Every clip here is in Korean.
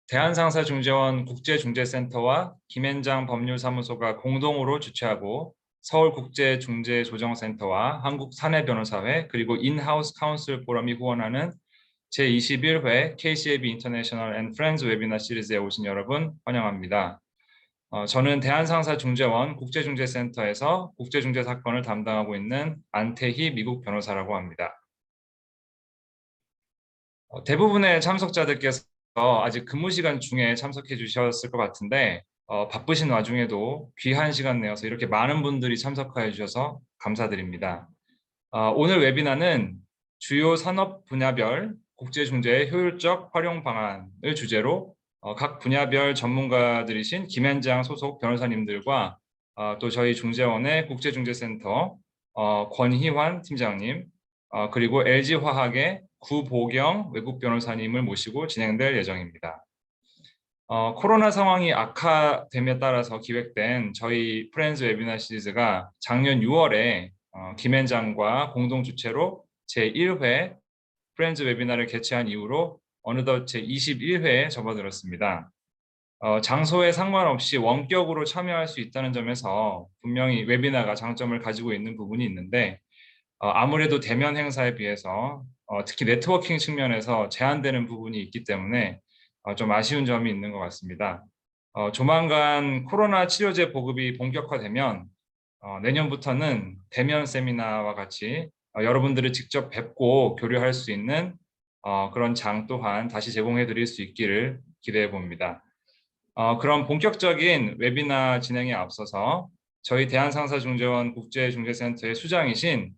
대한상사중재원 국제중재센터와 김앤장 법률사무소가 공동으로 주최하고 서울국제중재조정센터와 한국사내변호사회 그리고 인하우스 카운슬 포럼이 후원하는 제21회 KCAB 인터내셔널 앤 프렌즈 웨비나 시리즈에 오신 여러분 환영합니다. 저는 대한상사중재원 국제중재센터에서 국제중재 사건을 담당하고 있는 안태희 미국 변호사라고 합니다. 대부분의 참석자들께서 아직 근무 시간 중에 참석해 주셨을 것 같은데 바쁘신 와중에도 귀한 시간 내어서 이렇게 많은 분들이 참석하여 주셔서 감사드립니다. 오늘 웨비나는 주요 산업 분야별 국제중재의 효율적 활용 방안을 주제로 각 분야별 전문가들이신 김앤장 소속 변호사님들과 또 저희 중재원의 국제중재센터 권희환 팀장님 그리고 LG화학의 구보경 외국 변호사님을 모시고 진행될 예정입니다. 코로나 상황이 악화됨에 따라서 기획된 저희 프렌즈 웨비나 시리즈가 작년 6월에 김앤장과 공동 주최로 제1회 프렌즈 웨비나를 개최한 이후로 어느덧 제21회에 접어들었습니다. 장소에 상관없이 원격으로 참여할 수 있다는 점에서 분명히 웨비나가 장점을 가지고 있는 부분이 있는데 아무래도 대면 행사에 비해서 특히 네트워킹 측면에서 제한되는 부분이 있기 때문에 좀 아쉬운 점이 있는 것 같습니다. 조만간 코로나 치료제 보급이 본격화되면 내년부터는 대면 세미나와 같이 여러분들을 직접 뵙고 교류할 수 있는 그런 장 또한 다시 제공해 드릴 수 있기를 기대해 봅니다. 그럼 본격적인 웨비나 진행에 앞서서 저희 대한상사중재원 국제중재센터의 수장이신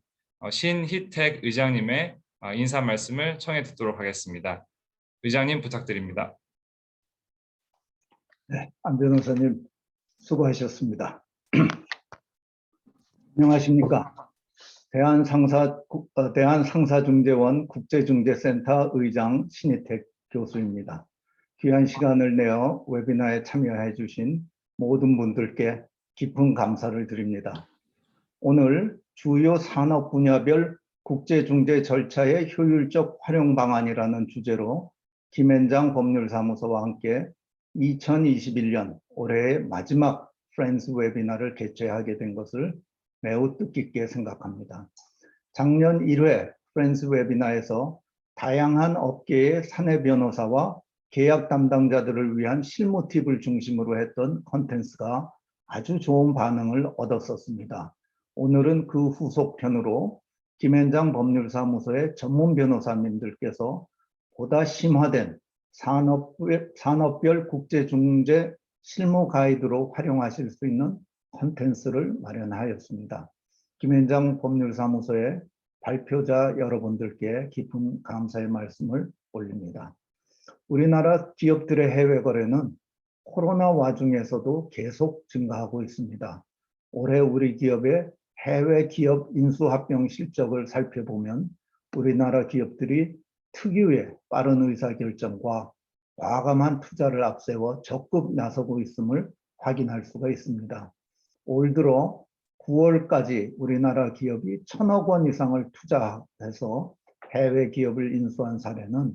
신희택 의장님의 인사 말씀을 청해 듣도록 하겠습니다. 의장님 부탁드립니다. 네, 안 변호사님 수고하셨습니다. 안녕하십니까. 대한상사중재원 국제중재센터 의장 신희택 교수입니다. 귀한 시간을 내어 웨비나에 참여해 주신 모든 분들께 깊은 감사를 드립니다. 오늘 주요 산업 분야별 국제중재 절차의 효율적 활용 방안이라는 주제로 김앤장 법률사무소와 함께 2021년 올해의 마지막 프렌즈 웨비나를 개최하게 된 것을 매우 뜻깊게 생각합니다. 작년 1회 프렌즈 웨비나에서 다양한 업계의 사내 변호사와 계약 담당자들을 위한 실무 팁을 중심으로 했던 콘텐츠가 아주 좋은 반응을 얻었었습니다. 오늘은 그 후속편으로 김앤장 법률사무소의 전문 변호사님들께서 보다 심화된 산업별 국제중재 실무 가이드로 활용하실 수 있는 콘텐츠를 마련하였습니다. 김앤장 법률사무소의 발표자 여러분들께 깊은 감사의 말씀을 올립니다. 우리나라 기업들의 해외 거래는 코로나 와중에서도 계속 증가하고 있습니다. 올해 우리 기업의 해외 기업 인수합병 실적을 살펴보면 우리나라 기업들이 특유의 빠른 의사결정과 과감한 투자를 앞세워 적극 나서고 있음을 확인할 수가 있습니다. 올 들어 9월까지 우리나라 기업이 1,000억 원 이상을 투자해서 해외 기업을 인수한 사례는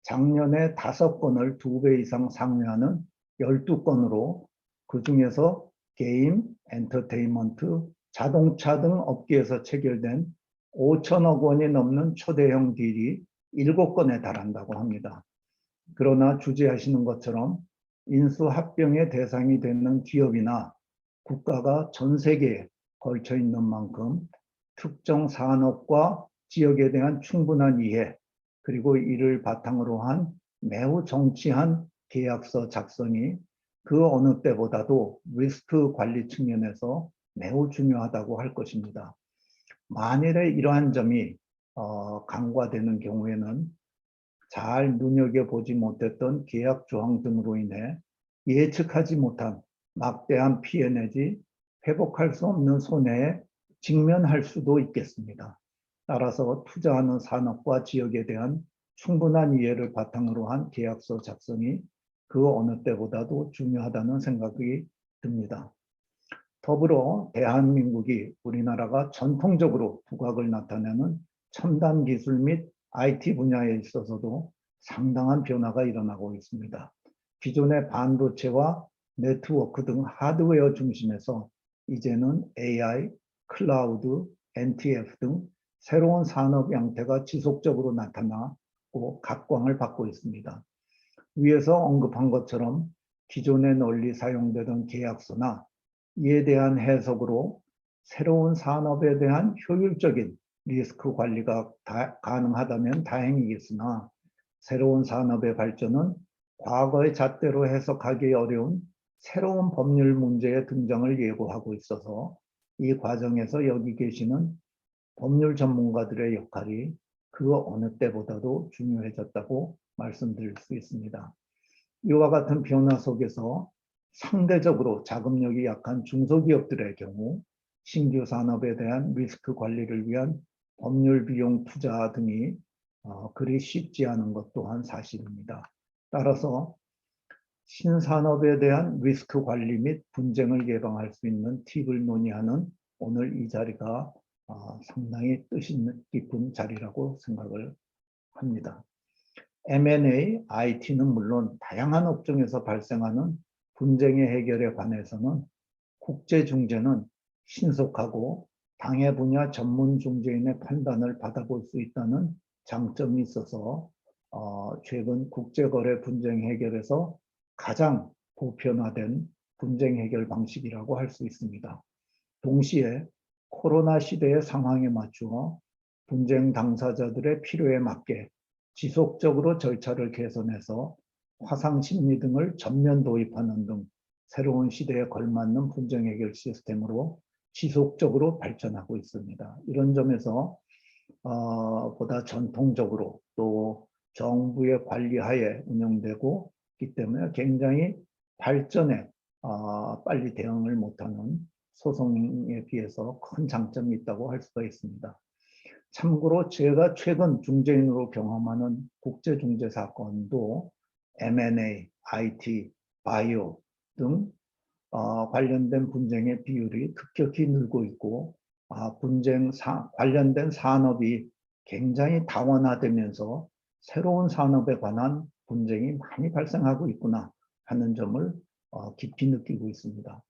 작년에 5건을 2배 이상 상회하는 12건으로 그중에서 게임, 엔터테인먼트, 자동차 등 업계에서 체결된 5천억 원이 넘는 초대형 딜이 7건에 달한다고 합니다. 그러나 주재하시는 것처럼 인수합병의 대상이 되는 기업이나 국가가 전 세계에 걸쳐 있는 만큼 특정 산업과 지역에 대한 충분한 이해 그리고 이를 바탕으로 한 매우 정치한 계약서 작성이 그 어느 때보다도 리스크 관리 측면에서 매우 중요하다고 할 것입니다. 만일에 이러한 점이 간과되는 경우에는 잘 눈여겨보지 못했던 계약 조항 등으로 인해 예측하지 못한 막대한 피해 내지 회복할 수 없는 손해에 직면할 수도 있겠습니다. 따라서 투자하는 산업과 지역에 대한 충분한 이해를 바탕으로 한 계약서 작성이 그 어느 때보다도 중요하다는 생각이 듭니다. 더불어 대한민국이 우리나라가 전통적으로 두각을 나타내는 첨단 기술 및 IT 분야에 있어서도 상당한 변화가 일어나고 있습니다. 기존의 반도체와 네트워크 등 하드웨어 중심에서 이제는 AI, 클라우드, NTF 등 새로운 산업 양태가 지속적으로 나타나고 각광을 받고 있습니다. 위에서 언급한 것처럼 기존에 널리 사용되던 계약서나 이에 대한 해석으로 새로운 산업에 대한 효율적인 리스크 관리가 가능하다면 다행이겠으나 새로운 산업의 발전은 과거의 잣대로 해석하기 어려운 새로운 법률 문제의 등장을 예고하고 있어서 이 과정에서 여기 계시는 법률 전문가들의 역할이 그 어느 때보다도 중요해졌다고 말씀드릴 수 있습니다. 이와 같은 변화 속에서 상대적으로 자금력이 약한 중소기업들의 경우 신규 산업에 대한 리스크 관리를 위한 법률 비용 투자 등이 그리 쉽지 않은 것 또한 사실입니다. 따라서 신산업에 대한 리스크 관리 및 분쟁을 예방할 수 있는 팁을 논의하는 오늘 이 자리가 상당히 뜻 깊은 자리라고 생각을 합니다. M&A, IT는 물론 다양한 업종에서 발생하는 분쟁의 해결에 관해서는 국제중재는 신속하고 당해 분야 전문 중재인의 판단을 받아볼 수 있다는 장점이 있어서 최근 국제거래 분쟁 해결에서 가장 보편화된 분쟁 해결 방식이라고 할 수 있습니다. 동시에 코로나 시대의 상황에 맞추어 분쟁 당사자들의 필요에 맞게 지속적으로 절차를 개선해서 화상 심리 등을 전면 도입하는 등 새로운 시대에 걸맞는 분쟁 해결 시스템으로 지속적으로 발전하고 있습니다. 이런 점에서 보다 전통적으로 또 정부의 관리하에 운영되고 있기 때문에 굉장히 발전에 빨리 대응을 못하는 소송에 비해서 큰 장점이 있다고 할 수가 있습니다. 참고로 제가 최근 중재인으로 경험하는 국제중재 사건도 M&A, IT, 바이오 등 관련된 분쟁의 비율이 급격히 늘고 있고 관련된 산업이 굉장히 다원화되면서 새로운 산업에 관한 분쟁이 많이 발생하고 있구나 하는 점을 깊이 느끼고 있습니다.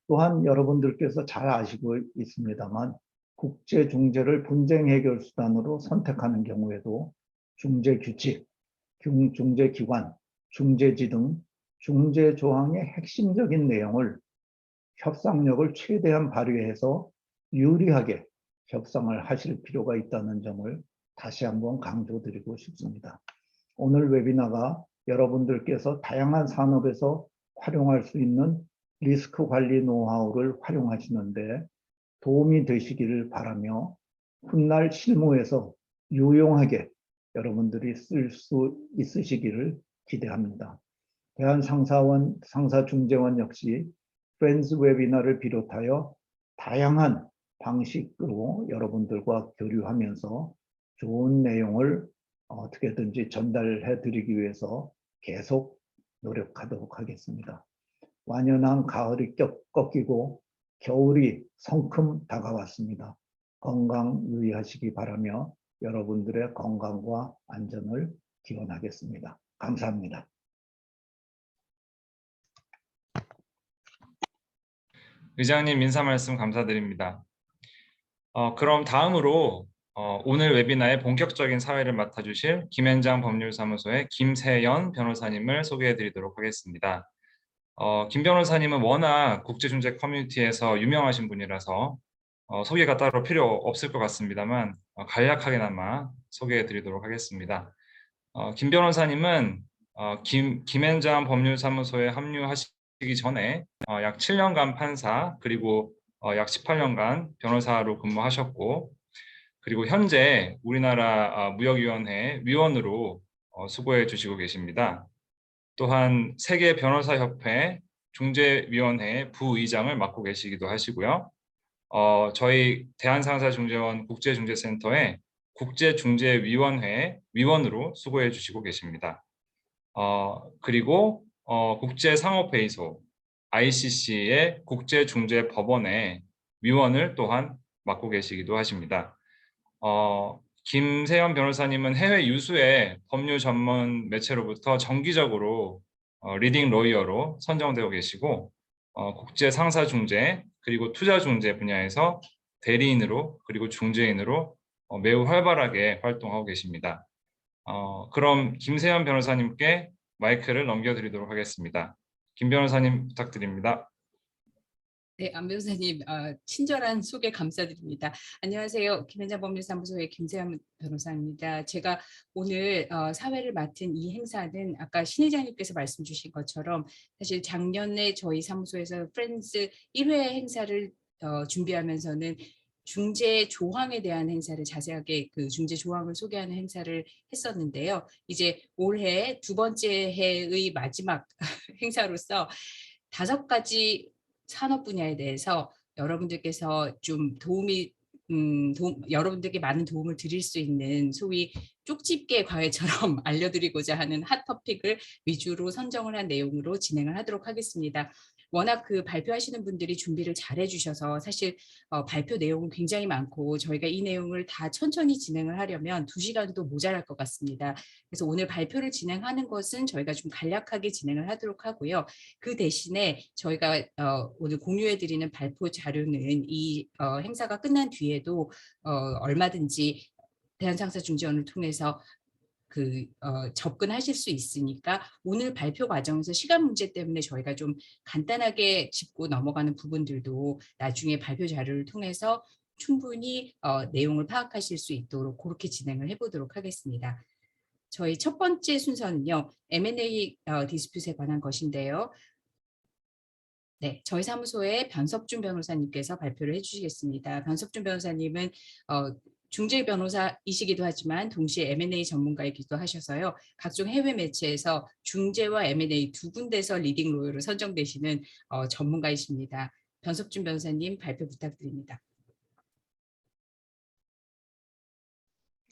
또한 여러분들께서 잘 아시고 있습니다만 국제중재를 분쟁 해결 수단으로 선택하는 경우에도 중재규칙, 중재기관, 중재지 등 중재조항의 핵심적인 내용을 협상력을 최대한 발휘해서 유리하게 협상을 하실 필요가 있다는 점을 다시 한번 강조드리고 싶습니다. 오늘 웨비나가 여러분들께서 다양한 산업에서 활용할 수 있는 리스크 관리 노하우를 활용하시는데 도움이 되시기를 바라며 훗날 실무에서 유용하게 여러분들이 쓸 수 있으시기를 기대합니다. 대한상사원 상사중재원 역시 프렌즈 웨비나를 비롯하여 다양한 방식으로 여러분들과 교류하면서 좋은 내용을 어떻게든지 전달해 드리기 위해서 계속 노력하도록 하겠습니다. 완연한 가을이 꺾이고 겨울이 성큼 다가왔습니다. 건강 유의하시기 바라며 여러분들의 건강과 안전을 기원하겠습니다. 감사합니다. 의장님 인사 말씀 감사드립니다. 그럼 다음으로 오늘 웨비나의 본격적인 사회를 맡아주실 김현장 법률사무소의 김세연 변호사님을 소개해 드리도록 하겠습니다. 김 변호사님은 워낙 국제중재 커뮤니티에서 유명하신 분이라서 소개가 따로 필요 없을 것 같습니다만 간략하게나마 소개해 드리도록 하겠습니다. 김 변호사님은 김현장 법률사무소에 합류하시기 전에 약 7년간 판사 그리고 약 18년간 변호사로 근무하셨고 그리고 현재 우리나라 무역위원회 위원으로 수고해 주시고 계십니다. 또한 세계 변호사협회 중재위원회 부의장을 맡고 계시기도 하시고요. 저희 대한상사중재원 국제중재센터의 국제중재위원회 위원으로 수고해 주시고 계십니다. 그리고 국제상업회의소 ICC의 국제중재법원의 위원을 또한 맡고 계시기도 하십니다. 김세연 변호사님은 해외 유수의 법률 전문 매체로부터 정기적으로 리딩 로이어로 선정되고 계시고 국제 상사 중재 그리고 투자 중재 분야에서 대리인으로 그리고 중재인으로 매우 활발하게 활동하고 계십니다. 그럼 김세현 변호사님께 마이크를 넘겨드리도록 하겠습니다. 김 변호사님 부탁드립니다. 네, 안 변호사님, 친절한 소개 감사드립니다. 안녕하세요. 김현장 법률사무소의 김세현 변호사입니다. 제가 오늘 사회를 맡은 이 행사는 아까 신 회장님께서 말씀 주신 것처럼 사실 작년에 저희 사무소에서 프렌즈 1회 행사를 준비하면서는 중재 조항에 대한 행사를 자세하게 그 중재 조항을 소개하는 행사를 했었는데요. 이제 올해 두 번째 해의 마지막 행사로서 5가지 산업 분야에 대해서 여러분들께서 좀 여러분들께 많은 도움을 드릴 수 있는 소위 쪽집게 과외처럼 알려드리고자 하는 핫 토픽을 위주로 선정을 한 내용으로 진행을 하도록 하겠습니다. 워낙 그 발표하시는 분들이 준비를 잘 해주셔서 사실 발표 내용은 굉장히 많고 저희가 이 내용을 다 천천히 진행을 하려면 2시간도 모자랄 것 같습니다. 그래서 오늘 발표를 진행하는 것은 저희가 좀 간략하게 진행을 하도록 하고요. 그 대신에 저희가 오늘 공유해드리는 발표 자료는 이 행사가 끝난 뒤에도 얼마든지 대한상사중재원을 통해서 접근하실 수 있으니까 오늘 발표 과정에서 시간 문제 때문에 저희가 좀 간단하게 짚고 넘어가는 부분들도 나중에 발표 자료를 통해서 충분히 내용을 파악하실 수 있도록 그렇게 진행을 해보도록 하겠습니다. 저희 첫 번째 순서는요. M&A 디스퓨트에 관한 것인데요. 네, 저희 사무소의 변석준 변호사님께서 발표를 해주시겠습니다. 변석준 변호사님은 중재 변호사이시기도 하지만 동시에 M&A 전문가이기도 하셔서요. 각종 해외 매체에서 중재와 M&A 두 군데서 리딩 로열로 선정되시는 전문가이십니다. 변석준 변호사님 발표 부탁드립니다.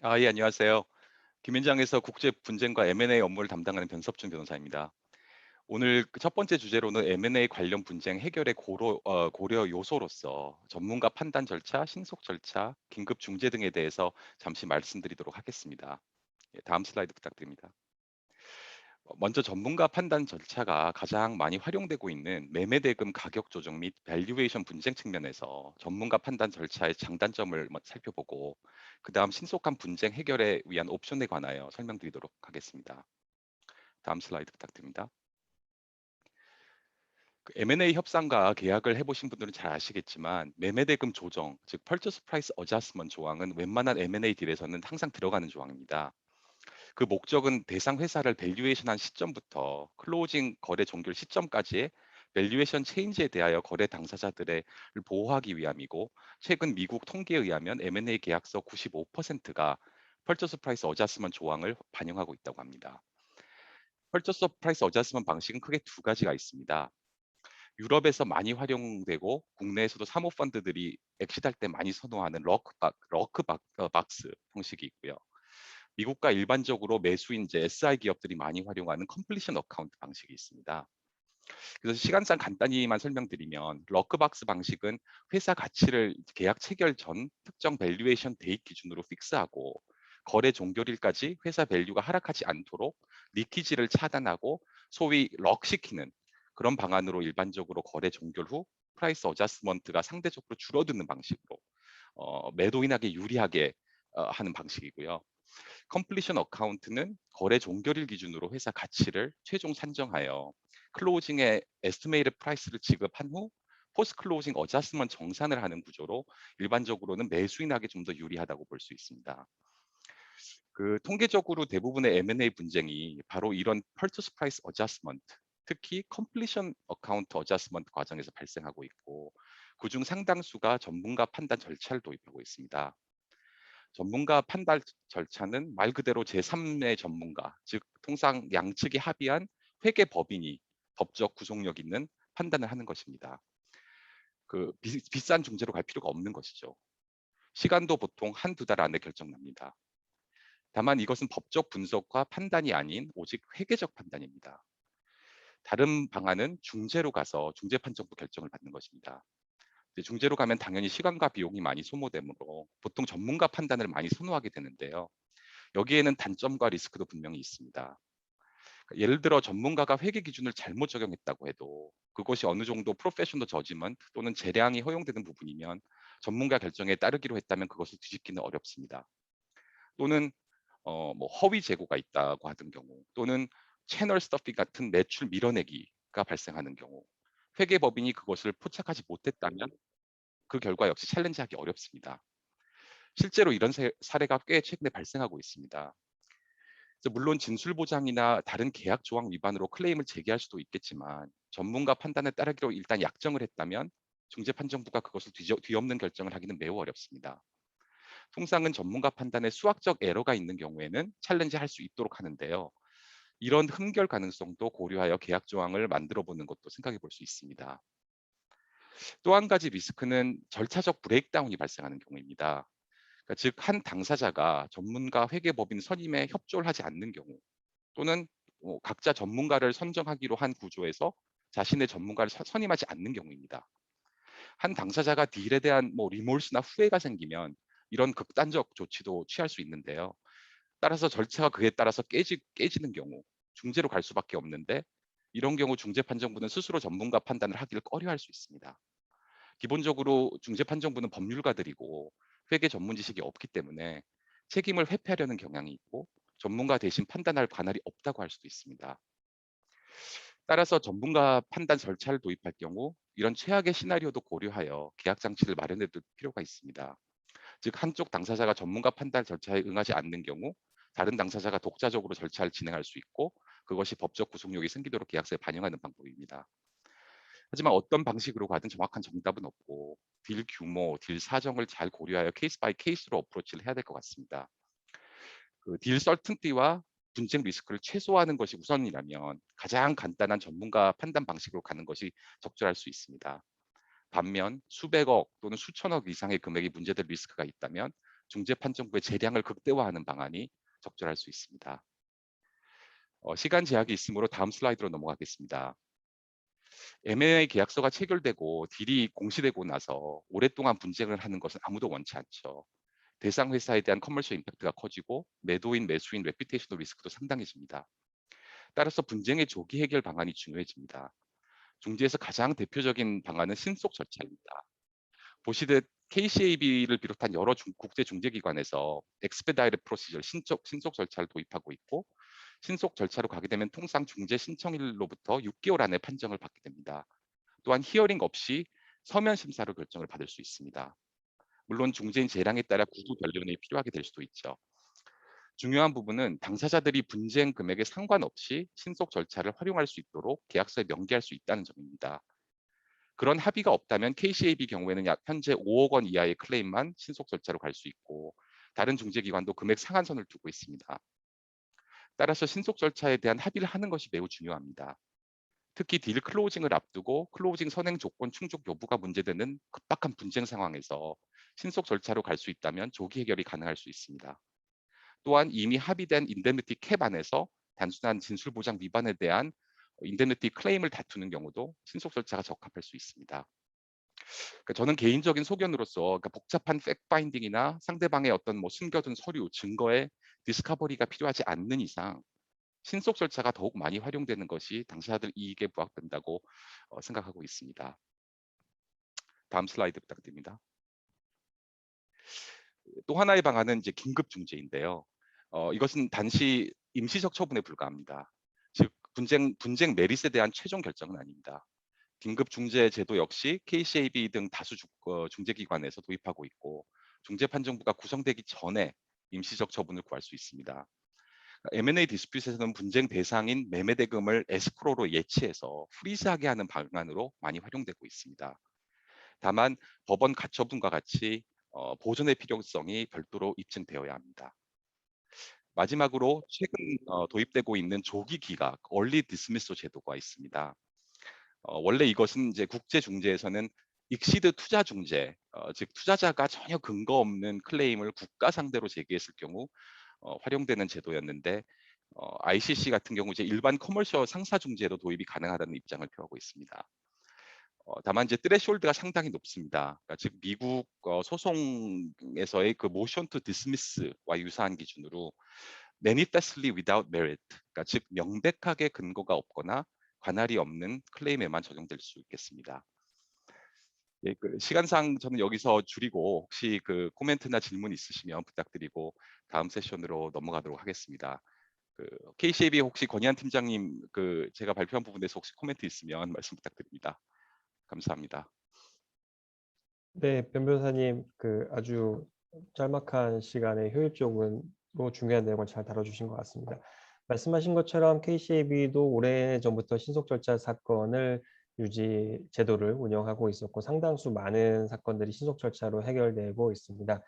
예, 안녕하세요. 김현장에서 국제 분쟁과 M&A 업무를 담당하는 변섭준 변호사입니다. 오늘 첫 번째 주제로는 M&A 관련 분쟁 해결의 고려 요소로서 전문가 판단 절차, 신속 절차, 긴급 중재 등에 대해서 잠시 말씀드리도록 하겠습니다. 다음 슬라이드 부탁드립니다. 먼저 전문가 판단 절차가 가장 많이 활용되고 있는 매매 대금 가격 조정 및 밸류에이션 분쟁 측면에서 전문가 판단 절차의 장단점을 살펴보고 그다음 신속한 분쟁 해결에 위한 옵션에 관하여 설명드리도록 하겠습니다. 다음 슬라이드 부탁드립니다. M&A 협상과 계약을 해보신 분들은 잘 아시겠지만 매매 대금 조정, 즉 Purchase Price Adjustment 조항은 웬만한 M&A 딜에서는 항상 들어가는 조항입니다. 그 목적은 대상 회사를 밸류에이션한 시점부터 클로징 거래 종결 시점까지의 밸류에이션 체인지에 대하여 거래 당사자들을 보호하기 위함이고 최근 미국 통계에 의하면 M&A 계약서 95%가 Purchase Price Adjustment 조항을 반영하고 있다고 합니다. Purchase Price Adjustment 방식은 크게 2가지가 있습니다. 유럽에서 많이 활용되고 국내에서도 사모펀드들이 엑시트할 때 많이 선호하는 박스 형식이 있고요. 미국과 일반적으로 매수인 SI 기업들이 많이 활용하는 컴플리션 어카운트 방식이 있습니다. 그래서 시간상 간단히만 설명드리면 럭크박스 방식은 회사 가치를 계약 체결 전 특정 밸류에이션 데이트 기준으로 픽스하고 거래 종결일까지 회사 밸류가 하락하지 않도록 리키지를 차단하고 소위 럭시키는 그런 방안으로 일반적으로 거래 종결 후 프라이스 어자스먼트가 상대적으로 줄어드는 방식으로 매도인에게 유리하게 하는 방식이고요. 컴플리션 어카운트는 거래 종결일 기준으로 회사 가치를 최종 산정하여 클로징의 에스티메이트 프라이스를 지급한 후 포스트 클로징 어자스먼트 정산을 하는 구조로 일반적으로는 매수인에게 좀 더 유리하다고 볼 수 있습니다. 통계적으로 대부분의 M&A 분쟁이 바로 이런 Purchase Price Adjustment, 특히 Completion Account Adjustment 과정에서 발생하고 있고 그중 상당수가 전문가 판단 절차를 도입하고 있습니다. 전문가 판단 절차는 말 그대로 제3의 전문가, 즉 통상 양측이 합의한 회계 법인이 법적 구속력 있는 판단을 하는 것입니다. 비싼 중재로 갈 필요가 없는 것이죠. 시간도 보통 1~2달 안에 결정납니다. 다만 이것은 법적 분석과 판단이 아닌 오직 회계적 판단입니다. 다른 방안은 중재로 가서 중재판정부 결정을 받는 것입니다. 중재로 가면 당연히 시간과 비용이 많이 소모되므로 보통 전문가 판단을 많이 선호하게 되는데요. 여기에는 단점과 리스크도 분명히 있습니다. 예를 들어 전문가가 회계 기준을 잘못 적용했다고 해도 그것이 어느 정도 프로페셔널 저지먼트 또는 재량이 허용되는 부분이면 전문가 결정에 따르기로 했다면 그것을 뒤집기는 어렵습니다. 또는 뭐 허위 재고가 있다고 하던 경우 또는 채널 스터핑 같은 매출 밀어내기가 발생하는 경우 회계법인이 그것을 포착하지 못했다면 그 결과 역시 챌린지하기 어렵습니다. 실제로 이런 사례가 꽤 최근에 발생하고 있습니다. 그래서 물론 진술 보장이나 다른 계약 조항 위반으로 클레임을 제기할 수도 있겠지만 전문가 판단에 따르기로 일단 약정을 했다면 중재판정부가 그것을 뒤엎는 결정을 하기는 매우 어렵습니다. 통상은 전문가 판단에 수학적 에러가 있는 경우에는 챌린지할 수 있도록 하는데요. 이런 흠결 가능성도 고려하여 계약 조항을 만들어 보는 것도 생각해 볼 수 있습니다. 또 한 가지 리스크는 절차적 브레이크다운이 발생하는 경우입니다. 그러니까 즉, 한 당사자가 전문가 회계법인 선임에 협조를 하지 않는 경우 또는 각자 전문가를 선정하기로 한 구조에서 자신의 전문가를 선임하지 않는 경우입니다. 한 당사자가 딜에 대한 리몰스나 후회가 생기면 이런 극단적 조치도 취할 수 있는데요. 따라서 절차가 그에 따라서 깨지는 경우 중재로 갈 수밖에 없는데 이런 경우 중재판정부는 스스로 전문가 판단을 하기를 꺼려할 수 있습니다. 기본적으로 중재판정부는 법률가들이고 회계 전문 지식이 없기 때문에 책임을 회피하려는 경향이 있고 전문가 대신 판단할 관할이 없다고 할 수도 있습니다. 따라서 전문가 판단 절차를 도입할 경우 이런 최악의 시나리오도 고려하여 계약 장치를 마련해 둘 필요가 있습니다. 즉, 한쪽 당사자가 전문가 판단 절차에 응하지 않는 경우 다른 당사자가 독자적으로 절차를 진행할 수 있고 그것이 법적 구속력이 생기도록 계약서에 반영하는 방법입니다. 하지만 어떤 방식으로 가든 정확한 정답은 없고 딜 규모, 딜 사정을 잘 고려하여 케이스 바이 케이스로 어프로치를 해야 될 것 같습니다. 딜 설튼티와 분쟁 리스크를 최소화하는 것이 우선이라면 가장 간단한 전문가 판단 방식으로 가는 것이 적절할 수 있습니다. 반면 수백억 또는 수천억 이상의 금액이 문제될 리스크가 있다면 중재판정부의 재량을 극대화하는 방안이 적절할 수 있습니다. 시간 제약이 있으므로 다음 슬라이드로 넘어가겠습니다. M&A 계약서가 체결되고 딜이 공시되고 나서 오랫동안 분쟁을 하는 것은 아무도 원치 않죠. 대상 회사에 대한 커머셜 임팩트가 커지고 매도인, 매수인 레피테이셔널 리스크도 상당해집니다. 따라서 분쟁의 조기 해결 방안이 중요해집니다. 중재에서 가장 대표적인 방안은 신속 절차입니다. 보시듯 KCAB를 비롯한 여러 국제 중재기관에서 expedited procedure 신속 절차를 도입하고 있고 신속 절차로 가게 되면 통상 중재 신청일로부터 6개월 안에 판정을 받게 됩니다. 또한 히어링 없이 서면 심사로 결정을 받을 수 있습니다. 물론 중재인 재량에 따라 구두 변론이 필요하게 될 수도 있죠. 중요한 부분은 당사자들이 분쟁 금액에 상관없이 신속 절차를 활용할 수 있도록 계약서에 명기할 수 있다는 점입니다. 그런 합의가 없다면 KCAB 경우에는 현재 5억 원 이하의 클레임만 신속 절차로 갈 수 있고 다른 중재기관도 금액 상한선을 두고 있습니다. 따라서 신속 절차에 대한 합의를 하는 것이 매우 중요합니다. 특히 딜 클로징을 앞두고 클로징 선행 조건 충족 여부가 문제되는 급박한 분쟁 상황에서 신속 절차로 갈 수 있다면 조기 해결이 가능할 수 있습니다. 또한 이미 합의된 인데미티 캡 안에서 단순한 진술 보장 위반에 대한 인데미티 클레임을 다투는 경우도 신속 절차가 적합할 수 있습니다. 그러니까 저는 개인적인 소견으로서 복잡한 팩 파인딩이나 상대방의 어떤 숨겨둔 서류, 증거의 디스커버리가 필요하지 않는 이상 신속 절차가 더욱 많이 활용되는 것이 당사자들 이익에 부합된다고 생각하고 있습니다. 다음 슬라이드 부탁드립니다. 또 하나의 방안은 이제 긴급 중재인데요. 이것은 단시 임시적 처분에 불과합니다. 즉 분쟁 메릿에 대한 최종 결정은 아닙니다. 긴급 중재 제도 역시 KCAB 등 다수 중재기관에서 도입하고 있고 중재판정부가 구성되기 전에 임시적 처분을 구할 수 있습니다. M&A 디스퓨트에서는 분쟁 대상인 매매 대금을 에스크로로 예치해서 프리즈하게 하는 방안으로 많이 활용되고 있습니다. 다만 법원 가처분과 같이 보존의 필요성이 별도로 입증되어야 합니다. 마지막으로 최근 도입되고 있는 조기 기각, 얼리 디스미소 제도가 있습니다. 원래 이것은 이제 국제 중재에서는 익시드 투자 중재, 즉 투자자가 전혀 근거 없는 클레임을 국가 상대로 제기했을 경우 활용되는 제도였는데 ICC 같은 경우 이제 일반 커머셜 상사 중재도 도입이 가능하다는 입장을 표하고 있습니다. 다만 이제 트레시홀드가 상당히 높습니다. 그러니까 즉 미국 소송에서의 그 모션 투 디스미스와 유사한 기준으로 manifestly without merit, 그러니까 즉 명백하게 근거가 없거나 관할이 없는 클레임에만 적용될 수 있겠습니다. 예, 그 시간상 저는 여기서 줄이고 혹시 그 코멘트나 질문 있으시면 부탁드리고 다음 세션으로 넘어가도록 하겠습니다. 그 KCAB 혹시 권희안 팀장님 그 제가 발표한 부분에서 혹시 코멘트 있으면 말씀 부탁드립니다. 감사합니다. 네, 변 변호사님 그 아주 짤막한 시간에 효율적으로 중요한 내용을 잘 다뤄주신 것 같습니다. 말씀하신 것처럼 KCAB도 오래전부터 신속 절차 사건을 유지 제도를 운영하고 있었고 상당수 많은 사건들이 신속 절차로 해결되고 있습니다.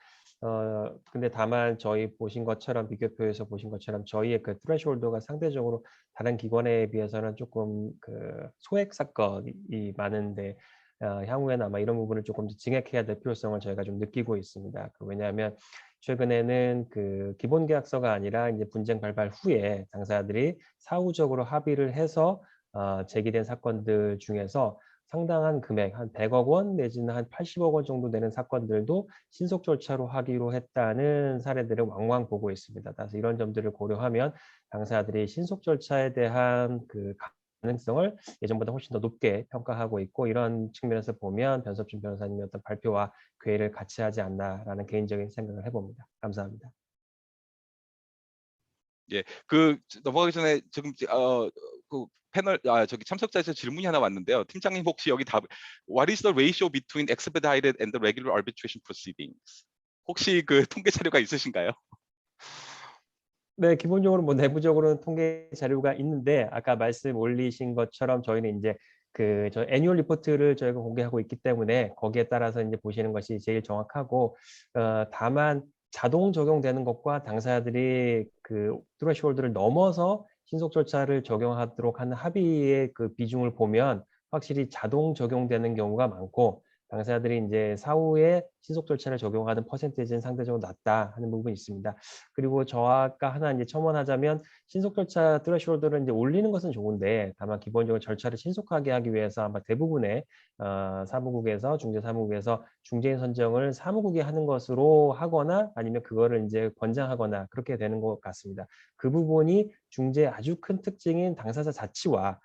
근데 다만 저희 보신 것처럼 비교표에서 보신 것처럼 저희의 그 트레시홀드가 상대적으로 다른 기관에 비해서는 조금 그 소액 사건이 많은데 향후에는 아마 이런 부분을 조금 더 증액해야 될 필요성을 저희가 좀 느끼고 있습니다. 왜냐하면 최근에는 그 기본 계약서가 아니라 이제 분쟁 발발 후에 당사자들이 사후적으로 합의를 해서 제기된 사건들 중에서 상당한 금액, 한 100억 원 내지는 한 80억 원 정도 되는 사건들도 신속 절차로 하기로 했다는 사례들을 왕왕 보고 있습니다. 따라서 이런 점들을 고려하면 당사자들이 신속 절차에 대한 그 가능성을 예전보다 훨씬 더 높게 평가하고 있고 이런 측면에서 보면 변석준 변호사님의 어떤 발표와 괴이를 같이 하지 않나라는 개인적인 생각을 해봅니다. 감사합니다. 예, 그 넘어가기 전에 지금 그 패널 저기 참석자에서 질문이 하나 왔는데요. 팀장님 혹시 여기 답 What is the ratio between expedited and the regular arbitration proceedings? 혹시 그 통계 자료가 있으신가요? 네, 기본적으로 뭐 내부적으로는 통계 자료가 있는데 아까 말씀 올리신 것처럼 저희는 이제 저 애뉴얼 리포트를 저희가 공개하고 있기 때문에 거기에 따라서 이제 보시는 것이 제일 정확하고 다만 자동 적용되는 것과 당사자들이 그 트레시홀드를 넘어서 신속 절차를 적용하도록 하는 합의의 그 비중을 보면 확실히 자동 적용되는 경우가 많고 당사자들이 이제 사후에 신속 절차를 적용하는 퍼센테이지는 상대적으로 낮다 하는 부분이 있습니다. 그리고 저가 하나 이제 첨언하자면 신속 절차 트레시홀드를 이제 올리는 것은 좋은데 다만 기본적으로 절차를 신속하게 하기 위해서 아마 대부분의 사무국에서 중재사무국에서 중재인 선정을 사무국이 하는 것으로 하거나 아니면 그거를 이제 권장하거나 그렇게 되는 것 같습니다. 그 부분이 중재의 아주 큰 특징인 당사자 자치와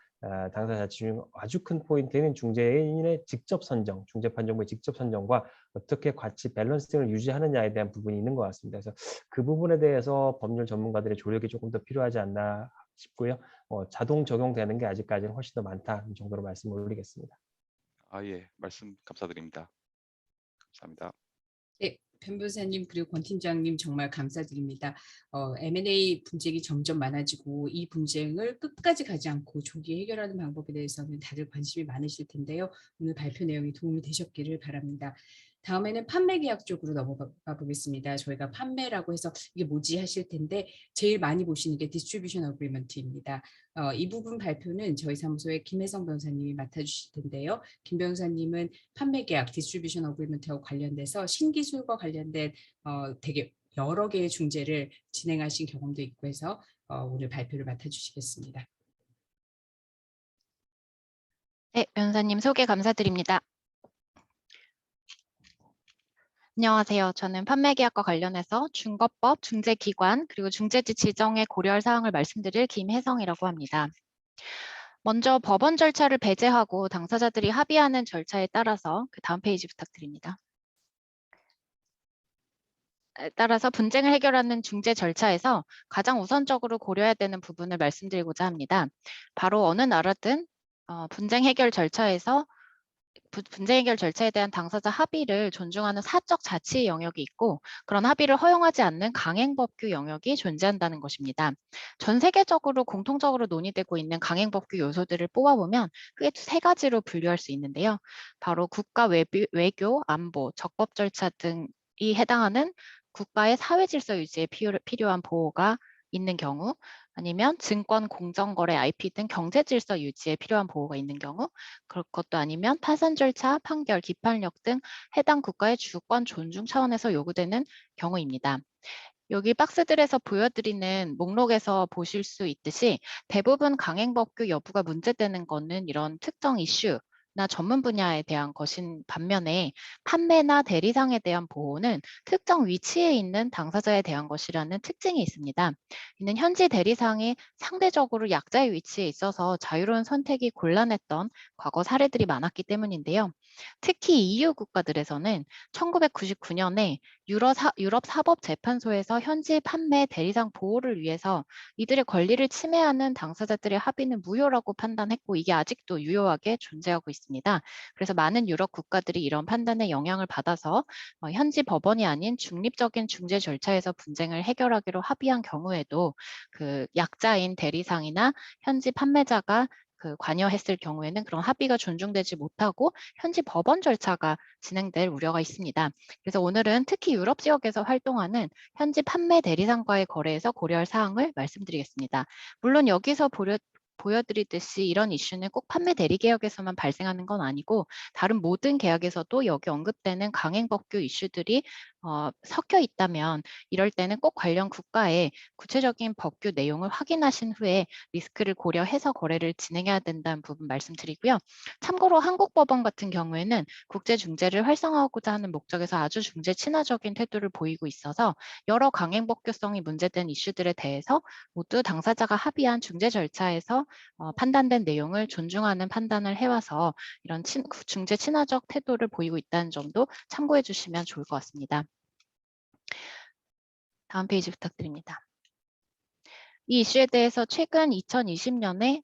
당사자 자치 중 아주 큰 포인트는 중재인의 직접 선정, 중재판정부의 직접 선정과 어떻게 같이 밸런싱을 유지하느냐에 대한 부분이 있는 것 같습니다. 그래서 그 부분에 대해서 법률 전문가들의 조력이 조금 더 필요하지 않나 싶고요. 자동 적용되는 게 아직까지는 훨씬 더 많다 정도로 말씀을 올리겠습니다. 예, 말씀 감사드립니다. 감사합니다. 네, 변 변호사님 그리고 권 팀장님 정말 감사드립니다. M&A 분쟁이 점점 많아지고 이 분쟁을 끝까지 가지 않고 조기에 해결하는 방법에 대해서는 다들 관심이 많으실 텐데요. 오늘 발표 내용이 도움이 되셨기를 바랍니다. 다음에는 판매 계약 쪽으로 넘어가 보겠습니다. 저희가 판매라고 해서 이게 뭐지 하실 텐데 제일 많이 보시는 게 디스트리뷰션 어그리먼트입니다. 이 부분 발표는 저희 사무소의 김혜성 변호사님이 맡아주실 텐데요. 김 변호사님은 판매 계약, 디스트리뷰션 어그리먼트하고 관련돼서 신기술과 관련된 되게 여러 개의 중재를 진행하신 경험도 있고 해서 오늘 발표를 맡아주시겠습니다. 네, 변호사님 소개 감사드립니다. 안녕하세요. 저는 판매계약과 관련해서 중거법, 중재기관, 그리고 중재지 지정에 고려할 사항을 말씀드릴 김혜성이라고 합니다. 먼저 법원 절차를 배제하고 당사자들이 합의하는 절차에 따라서 그 다음 페이지 부탁드립니다. 따라서 분쟁을 해결하는 중재 절차에서 가장 우선적으로 고려해야 되는 부분을 말씀드리고자 합니다. 바로 어느 나라든 분쟁 해결 절차에서 분쟁 해결 절차에 대한 당사자 합의를 존중하는 사적 자치 영역이 있고 그런 합의를 허용하지 않는 강행법규 영역이 존재한다는 것입니다. 전 세계적으로 공통적으로 논의되고 있는 강행법규 요소들을 뽑아보면 크게 세 가지로 분류할 수 있는데요. 바로 국가 외교, 안보, 적법 절차 등이 해당하는 국가의 사회 질서 유지에 필요한 보호가 있는 경우 아니면 증권, 공정거래, IP 등 경제 질서 유지에 필요한 보호가 있는 경우 그럴 것도 아니면 타산 절차, 판결, 기판력 등 해당 국가의 주권 존중 차원에서 요구되는 경우입니다. 여기 박스들에서 보여드리는 목록에서 보실 수 있듯이 대부분 강행법규 여부가 문제되는 것은 이런 특정 이슈 전문 분야에 대한 것인 반면에 판매나 대리상에 대한 보호는 특정 위치에 있는 당사자에 대한 것이라는 특징이 있습니다. 이는 현지 대리상이 상대적으로 약자의 위치에 있어서 자유로운 선택이 곤란했던 과거 사례들이 많았기 때문인데요. 특히 EU 국가들에서는 1999년에 유럽 사법재판소에서 현지 판매 대리상 보호를 위해서 이들의 권리를 침해하는 당사자들의 합의는 무효라고 판단했고 이게 아직도 유효하게 존재하고 있습니다. 그래서 많은 유럽 국가들이 이런 판단에 영향을 받아서 현지 법원이 아닌 중립적인 중재 절차에서 분쟁을 해결하기로 합의한 경우에도 그 약자인 대리상이나 현지 판매자가 관여했을 경우에는 그런 합의가 존중되지 못하고 현지 법원 절차가 진행될 우려가 있습니다. 그래서 오늘은 특히 유럽 지역에서 활동하는 현지 판매 대리상과의 거래에서 고려할 사항을 말씀드리겠습니다. 물론 여기서 보여드리듯이 이런 이슈는 꼭 판매 대리 계약에서만 발생하는 건 아니고 다른 모든 계약에서도 여기 언급되는 강행법규 이슈들이 섞여 있다면 이럴 때는 꼭 관련 국가의 구체적인 법규 내용을 확인하신 후에 리스크를 고려해서 거래를 진행해야 된다는 부분 말씀드리고요. 참고로 한국 법원 같은 경우에는 국제 중재를 활성화하고자 하는 목적에서 아주 중재 친화적인 태도를 보이고 있어서 여러 강행법규성이 문제된 이슈들에 대해서 모두 당사자가 합의한 중재 절차에서 판단된 내용을 존중하는 판단을 해와서 이런 중재 친화적 태도를 보이고 있다는 점도 참고해 주시면 좋을 것 같습니다. 다음 페이지 부탁드립니다. 이 이슈에 대해서 최근 2020년에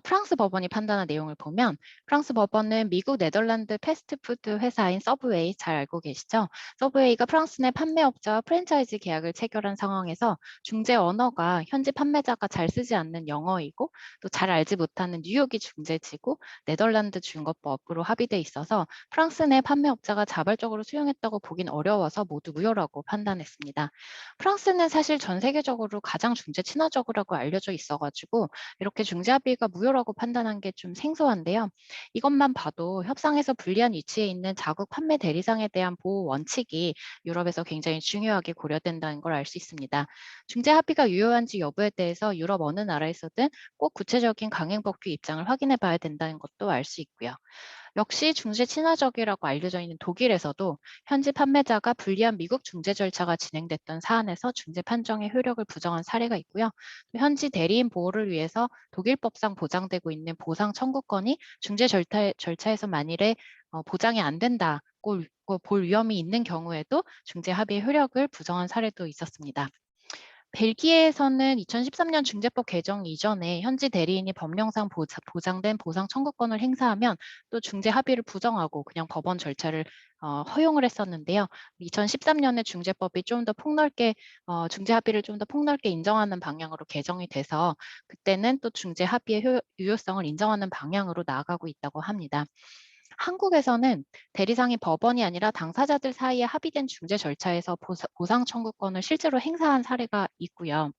프랑스 법원이 판단한 내용을 보면 프랑스 법원은 미국 네덜란드 패스트푸드 회사인 서브웨이 잘 알고 계시죠? 서브웨이가 프랑스 내 판매업자와 프랜차이즈 계약을 체결한 상황에서 중재 언어가 현지 판매자가 잘 쓰지 않는 영어이고 또 잘 알지 못하는 뉴욕이 중재지고 네덜란드 중거법으로 합의돼 있어서 프랑스 내 판매업자가 자발적으로 수용했다고 보긴 어려워서 모두 무효라고 판단했습니다. 프랑스는 사실 전 세계적으로 가장 중재 친화적이라고 알려져 있어가지고 이렇게 중재 합의가 무효라고 판단한 게 좀 생소한데요. 이것만 봐도 협상에서 불리한 위치에 있는 자국 판매 대리상에 대한 보호 원칙이 유럽에서 굉장히 중요하게 고려된다는 걸 알 수 있습니다. 중재 합의가 유효한지 여부에 대해서 유럽 어느 나라에서든 꼭 구체적인 강행법규 입장을 확인해 봐야 된다는 것도 알 수 있고요. 역시 중재 친화적이라고 알려져 있는 독일에서도 현지 판매자가 불리한 미국 중재 절차가 진행됐던 사안에서 중재 판정의 효력을 부정한 사례가 있고요. 또 현지 대리인 보호를 위해서 독일법상 보장되고 있는 보상 청구권이 중재 절차에서 만일에 보장이 안 된다고 볼 위험이 있는 경우에도 중재 합의의 효력을 부정한 사례도 있었습니다. 벨기에에서는 2013년 중재법 개정 이전에 현지 대리인이 법령상 보장된 보상 청구권을 행사하면 또 중재 합의를 부정하고 그냥 법원 절차를 허용을 했었는데요. 2013년에 중재법이 좀 더 폭넓게 중재 합의를 좀 더 폭넓게 인정하는 방향으로 개정이 돼서 그때는 또 중재 합의의 유효성을 인정하는 방향으로 나아가고 있다고 합니다. 한국에서는 대리상이 법원이 아니라 당사자들 사이에 합의된 중재 절차에서 보상 청구권을 실제로 행사한 사례가 있고요.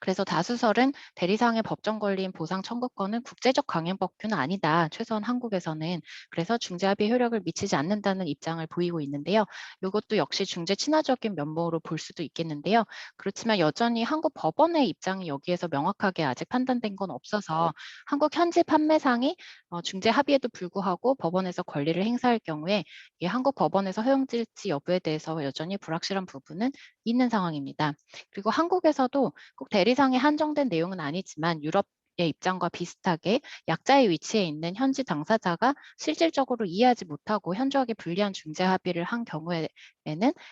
그래서 다수설은 대리상의 법정 권리인 보상 청구권은 국제적 강행법규는 아니다. 최소한 한국에서는. 그래서 중재합의 효력을 미치지 않는다는 입장을 보이고 있는데요. 이것도 역시 중재 친화적인 면모로 볼 수도 있겠는데요. 그렇지만 여전히 한국 법원의 입장이 여기에서 명확하게 아직 판단된 건 없어서 한국 현지 판매상이 중재 합의에도 불구하고 법원에서 권리를 행사할 경우에 이게 한국 법원에서 허용될지 여부에 대해서 여전히 불확실한 부분은 있는 상황입니다. 그리고 한국에서도 꼭 대리상에 한정된 내용은 아니지만 유럽의 입장과 비슷하게 약자의 위치에 있는 현지 당사자가 실질적으로 이해하지 못하고 현저하게 불리한 중재 합의를 한 경우에는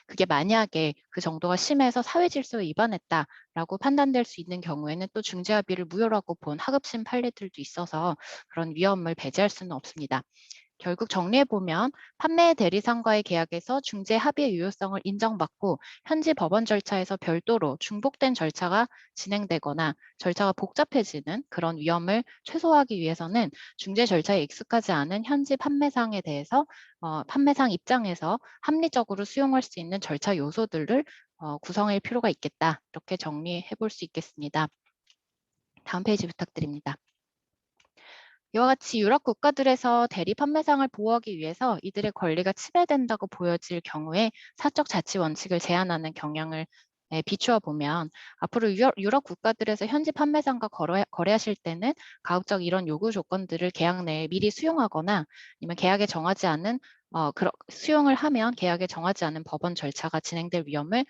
그게 만약에 그 정도가 심해서 사회 질서에 위반했다라고 판단될 수 있는 경우에는 또 중재 합의를 무효라고 본 하급심 판례들도 있어서 그런 위험을 배제할 수는 없습니다. 결국 정리해보면 판매 대리상과의 계약에서 중재 합의의 유효성을 인정받고 현지 법원 절차에서 별도로 중복된 절차가 진행되거나 절차가 복잡해지는 그런 위험을 최소화하기 위해서는 중재 절차에 익숙하지 않은 현지 판매상에 대해서 판매상 입장에서 합리적으로 수용할 수 있는 절차 요소들을 구성할 필요가 있겠다. 이렇게 정리해볼 수 있겠습니다. 다음 페이지 부탁드립니다. 이와 같이 유럽 국가들에서 대리 판매상을 보호하기 위해서 이들의 권리가 침해된다고 보여질 경우에 사적 자치 원칙을 제한하는 경향을 비추어 보면 앞으로 유럽 국가들에서 현지 판매상과 거래하실 때는 가급적 이런 요구 조건들을 계약 내에 미리 수용하거나 아니면 계약에 정하지 않은 수용을 하면 계약에 정하지 않은 법원 절차가 진행될 위험을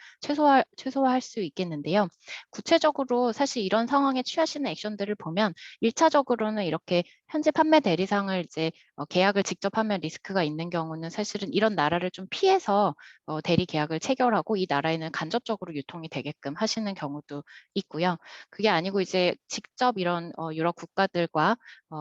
최소화할 수 있겠는데요. 구체적으로 사실 이런 상황에 취하시는 액션들을 보면 1차적으로는 이렇게 현지 판매 대리상을 이제 계약을 직접 하면 리스크가 있는 경우는 사실은 이런 나라를 좀 피해서 대리 계약을 체결하고 이 나라에는 간접적으로 유통이 되게끔 하시는 경우도 있고요. 그게 아니고 이제 직접 이런 유럽 국가들과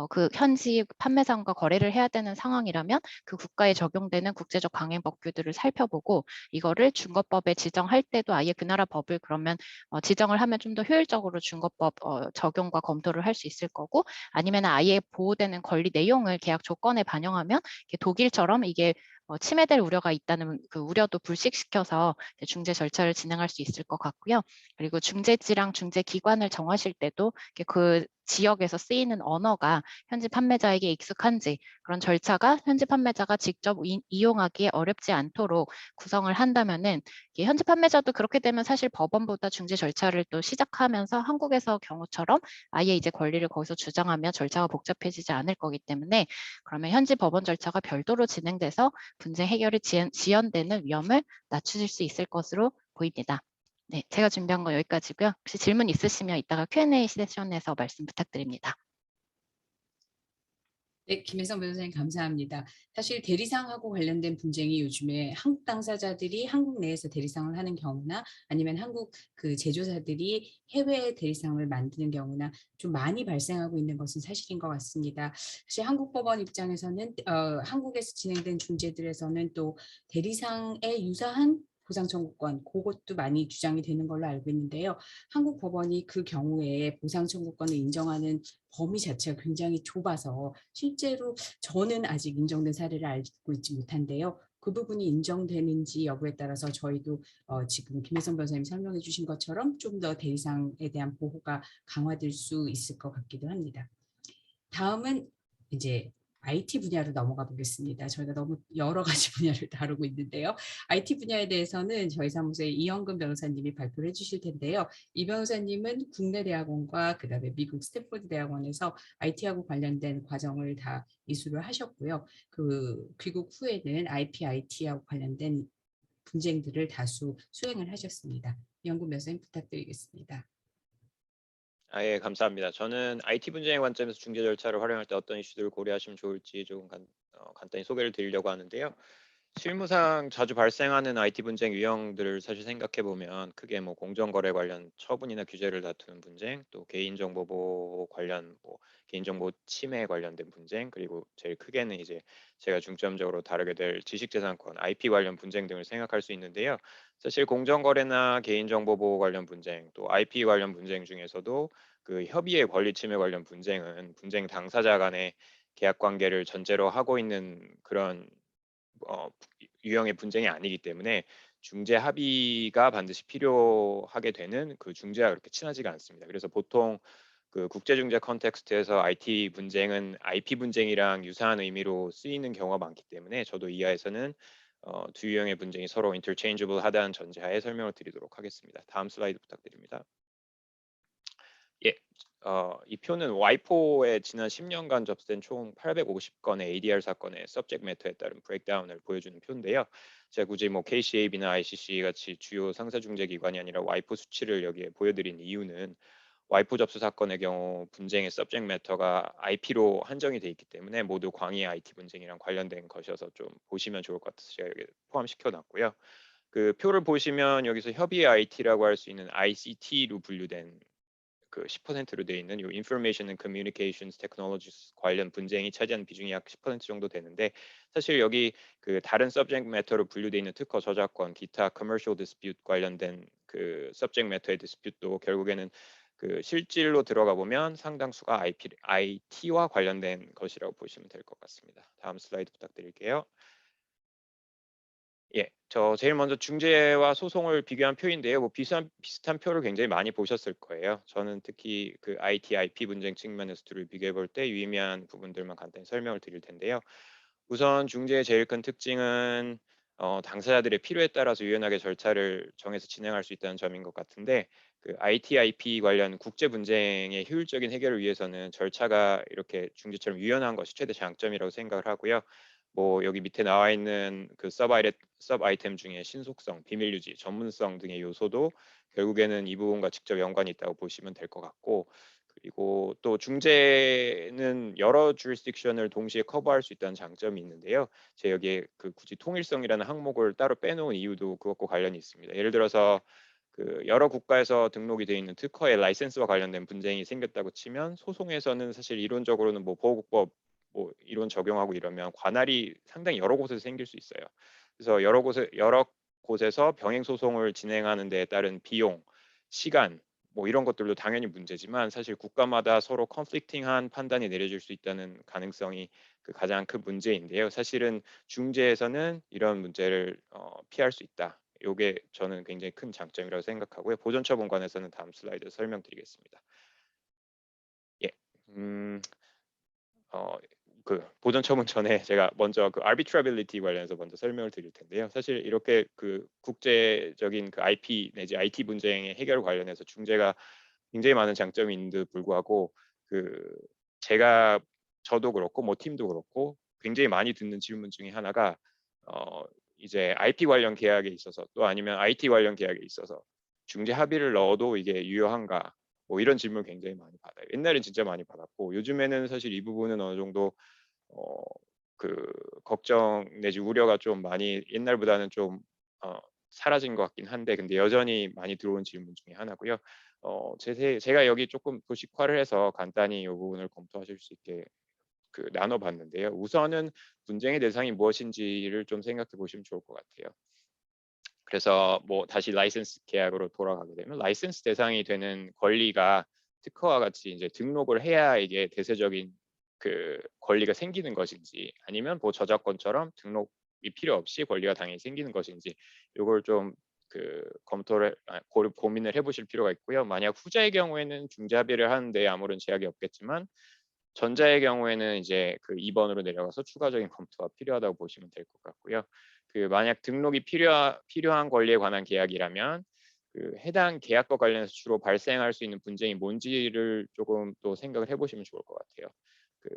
그 현지 판매상과 거래를 해야 되는 상황이라면 그 국가에 적용되는 국제적 강행 법규들을 살펴보고 이거를 중거법에 지정할 때도 아예 그 나라 법을 그러면 지정을 하면 좀 더 효율적으로 중거법 적용과 검토를 할 수 있을 거고 아니면 아예 보호되는 권리 내용을 계약 조건에 반영하면 독일처럼 이게 침해될 우려가 있다는 그 우려도 불식시켜서 중재 절차를 진행할 수 있을 것 같고요. 그리고 중재지랑 중재기관을 정하실 때도 그 지역에서 쓰이는 언어가 현지 판매자에게 익숙한지 그런 절차가 현지 판매자가 직접 이용하기에 어렵지 않도록 구성을 한다면은 현지 판매자도 그렇게 되면 사실 법원보다 중재 절차를 또 시작하면서 한국에서 경우처럼 아예 이제 권리를 거기서 주장하면 절차가 복잡해지지 않을 거기 때문에 그러면 현지 법원 절차가 별도로 진행돼서 분쟁 해결이 지연되는 위험을 낮추실 수 있을 것으로 보입니다. 네, 제가 준비한 건 여기까지고요. 혹시 질문 있으시면 이따가 Q&A 세션에서 말씀 부탁드립니다. 네, 김혜성 변호사님 감사합니다. 사실 대리상하고 관련된 분쟁이 요즘에 한국 당사자들이 한국 내에서 대리상을 하는 경우나 아니면 한국 그 제조사들이 해외 대리상을 만드는 경우나 좀 많이 발생하고 있는 것은 사실인 것 같습니다. 사실 한국 법원 입장에서는 한국에서 진행된 중재들에서는 또 대리상에 유사한 보상 청구권 그것도 많이 주장이 되는 걸로 알고 있는데요. 한국 법원이 그 경우에 보상 청구권을 인정하는 범위 자체가 굉장히 좁아서 실제로 저는 아직 인정된 사례를 알고 있지 못한데요. 그 부분이 인정되는지 여부에 따라서 저희도 지금 김혜성 변호사님 설명해 주신 것처럼 좀 더 대리상에 대한 보호가 강화될 수 있을 것 같기도 합니다. 다음은 이제 IT 분야로 넘어가 보겠습니다. 저희가 너무 여러 가지 분야를 다루고 있는데요. IT 분야에 대해서는 저희 사무소의 이영근 변호사님이 발표를 해주실 텐데요. 이 변호사님은 국내 대학원과 그다음에 미국 스탠포드 대학원에서 IT하고 관련된 과정을 다 이수를 하셨고요. 그 귀국 후에는 IPIT하고 관련된 분쟁들을 다수 수행을 하셨습니다. 이영근 변호사님 부탁드리겠습니다. 예, 감사합니다. 저는 IT 분쟁의 관점에서 중재 절차를 활용할 때 어떤 이슈들을 고려하시면 좋을지 조금 간단히 소개를 드리려고 하는데요. 실무상 자주 발생하는 IT 분쟁 유형들을 사실 생각해 보면 크게 뭐 공정거래 관련 처분이나 규제를 다투는 분쟁, 또 개인정보 보호 관련 뭐 개인정보 침해 관련된 분쟁, 그리고 제일 크게는 이제 제가 중점적으로 다루게 될 지식재산권, IP 관련 분쟁 등을 생각할 수 있는데요. 사실 공정거래나 개인정보 보호 관련 분쟁, 또 IP 관련 분쟁 중에서도 그 협의의 권리 침해 관련 분쟁은 분쟁 당사자 간의 계약 관계를 전제로 하고 있는 그런 유형의 분쟁이 아니기 때문에 중재 합의가 반드시 필요하게 되는 그 중재와 그렇게 친하지가 않습니다. 그래서 보통 그 국제중재 컨텍스트에서 IT 분쟁은 IP 분쟁이랑 유사한 의미로 쓰이는 경우가 많기 때문에 저도 이하에서는 두 유형의 분쟁이 서로 interchangeable 하다는 전제하에 설명을 드리도록 하겠습니다. 다음 슬라이드 부탁드립니다. 예, 이 표는 와이포의 지난 10년간 접수된 총 850건의 ADR 사건의 subject matter에 따른 브레이크다운을 보여주는 표인데요. 제가 굳이 뭐 KCAB나 ICC 같이 주요 상사중재기관이 아니라 와이포 수치를 여기에 보여드린 이유는 와이포 접수 사건의 경우 분쟁의 subject matter가 IP로 한정이 돼 있기 때문에 모두 광의 IT 분쟁이랑 관련된 것이어서 좀 보시면 좋을 것 같아서 제가 여기 포함시켜 놨고요. 그 표를 보시면 여기서 협의 IT라고 할 수 있는 ICT로 분류된 그 10%로 되어 있는 이 Information and Communications Technologies 관련 분쟁이 차지하는 비중이 약 10% 정도 되는데 사실 여기 그 다른 subject matter로 분류되어 있는 특허 저작권, 기타 commercial dispute 관련된 그 subject matter의 dispute도 결국에는 그 실질로 들어가 보면 상당수가 IT와 관련된 것이라고 보시면 될 것 같습니다. 다음 슬라이드 부탁드릴게요. 예, 저 제일 먼저 중재와 소송을 비교한 표인데요. 뭐 비슷한 표를 굉장히 많이 보셨을 거예요. 저는 특히 그 IT, IP 분쟁 측면에서 둘을 비교해 볼 때 유의미한 부분들만 간단히 설명을 드릴 텐데요. 우선 중재의 제일 큰 특징은 당사자들의 필요에 따라서 유연하게 절차를 정해서 진행할 수 있다는 점인 것 같은데 그 IT/IP 관련 국제 분쟁의 효율적인 해결을 위해서는 절차가 이렇게 중재처럼 유연한 것이 최대 장점이라고 생각을 하고요. 뭐 여기 밑에 나와 있는 그 서브 아이템 중에 신속성, 비밀 유지, 전문성 등의 요소도 결국에는 이 부분과 직접 연관이 있다고 보시면 될 것 같고 그리고 또 중재는 여러 jurisdiction을 동시에 커버할 수 있다는 장점이 있는데요. 제가 여기에 그 굳이 통일성이라는 항목을 따로 빼놓은 이유도 그것과 관련이 있습니다. 예를 들어서 그 여러 국가에서 등록이 되어 있는 특허의 라이센스와 관련된 분쟁이 생겼다고 치면 소송에서는 사실 이론적으로는 뭐 보호국법 뭐 이론 적용하고 이러면 관할이 상당히 여러 곳에서 생길 수 있어요. 그래서 여러 곳에서 병행 소송을 진행하는 데 따른 비용, 시간 뭐 이런 것들도 당연히 문제지만 사실 국가마다 서로 컨플릭팅한 판단이 내려질 수 있다는 가능성이 그 가장 큰 문제인데요. 사실은 중재에서는 이런 문제를 피할 수 있다. 이게 저는 굉장히 큰 장점이라고 생각하고요. 보존 처분관에서는 다음 슬라이드 설명드리겠습니다. 예, 그 보존 처분 전에 제가 먼저 그 arbitrability 관련해서 먼저 설명을 드릴 텐데요. 사실 이렇게 그 국제적인 그 IP 내지 IT 분쟁의 해결 관련해서 중재가 굉장히 많은 장점이 있는데도 불구하고 그 제가 저도 그렇고 뭐 팀도 그렇고 굉장히 많이 듣는 질문 중에 하나가 이제 IP 관련 계약에 있어서 또 아니면 IT 관련 계약에 있어서 중재 합의를 넣어도 이게 유효한가 뭐 이런 질문 굉장히 많이 받아요. 옛날엔 진짜 많이 받았고 요즘에는 사실 이 부분은 어느 정도 어, 그 걱정 내지 우려가 좀 많이 옛날보다는 좀 사라진 것 같긴 한데 근데 여전히 많이 들어온 질문 중에 하나고요. 제가 여기 조금 도식화를 해서 간단히 이 부분을 검토하실 수 있게 그 나눠봤는데요. 우선은 분쟁의 대상이 무엇인지를 좀 생각해 보시면 좋을 것 같아요. 그래서 뭐 다시 라이센스 계약으로 돌아가게 되면 라이센스 대상이 되는 권리가 특허와 같이 이제 등록을 해야 이게 대세적인 그 권리가 생기는 것인지 아니면 뭐 저작권처럼 등록이 필요 없이 권리가 당연히 생기는 것인지 이걸 좀 그 고민을 해보실 필요가 있고요. 만약 후자의 경우에는 중재 합의를 하는데 아무런 제약이 없겠지만 전자의 경우에는 이제 그 2번으로 내려가서 추가적인 검토가 필요하다고 보시면 될 것 같고요. 그 만약 등록이 필요한 권리에 관한 계약이라면 그 해당 계약과 관련해서 주로 발생할 수 있는 분쟁이 뭔지를 조금 또 생각을 해보시면 좋을 것 같아요. 그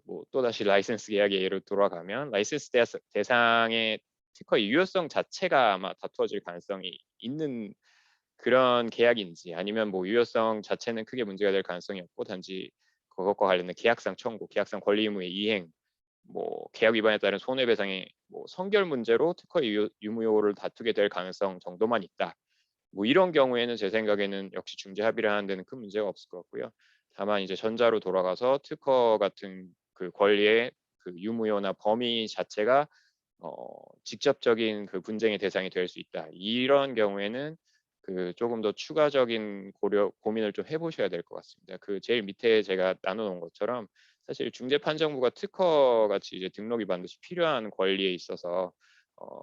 뭐 또다시 라이센스 계약의 예로 돌아가면 라이센스 대상의 특허의 유효성 자체가 아마 다투어질 가능성이 있는 그런 계약인지 아니면 뭐 유효성 자체는 크게 문제가 될 가능성이 없고 단지 그것과 관련된 계약상 청구, 계약상 권리 의무의 이행, 뭐 계약 위반에 따른 손해배상의 뭐 성결 문제로 특허의 유무효를 다투게 될 가능성 정도만 있다. 뭐 이런 경우에는 제 생각에는 역시 중재 합의를 하는 데는 큰 문제가 없을 것 같고요. 다만 이제 전자로 돌아가서 특허 같은 그 권리의 그 유무효나 범위 자체가 직접적인 그 분쟁의 대상이 될 수 있다. 이런 경우에는 그 조금 더 추가적인 고민을 좀 해보셔야 될 것 같습니다. 그 제일 밑에 제가 나눠놓은 것처럼 사실 중재판정부가 특허 같이 이제 등록이 반드시 필요한 권리에 있어서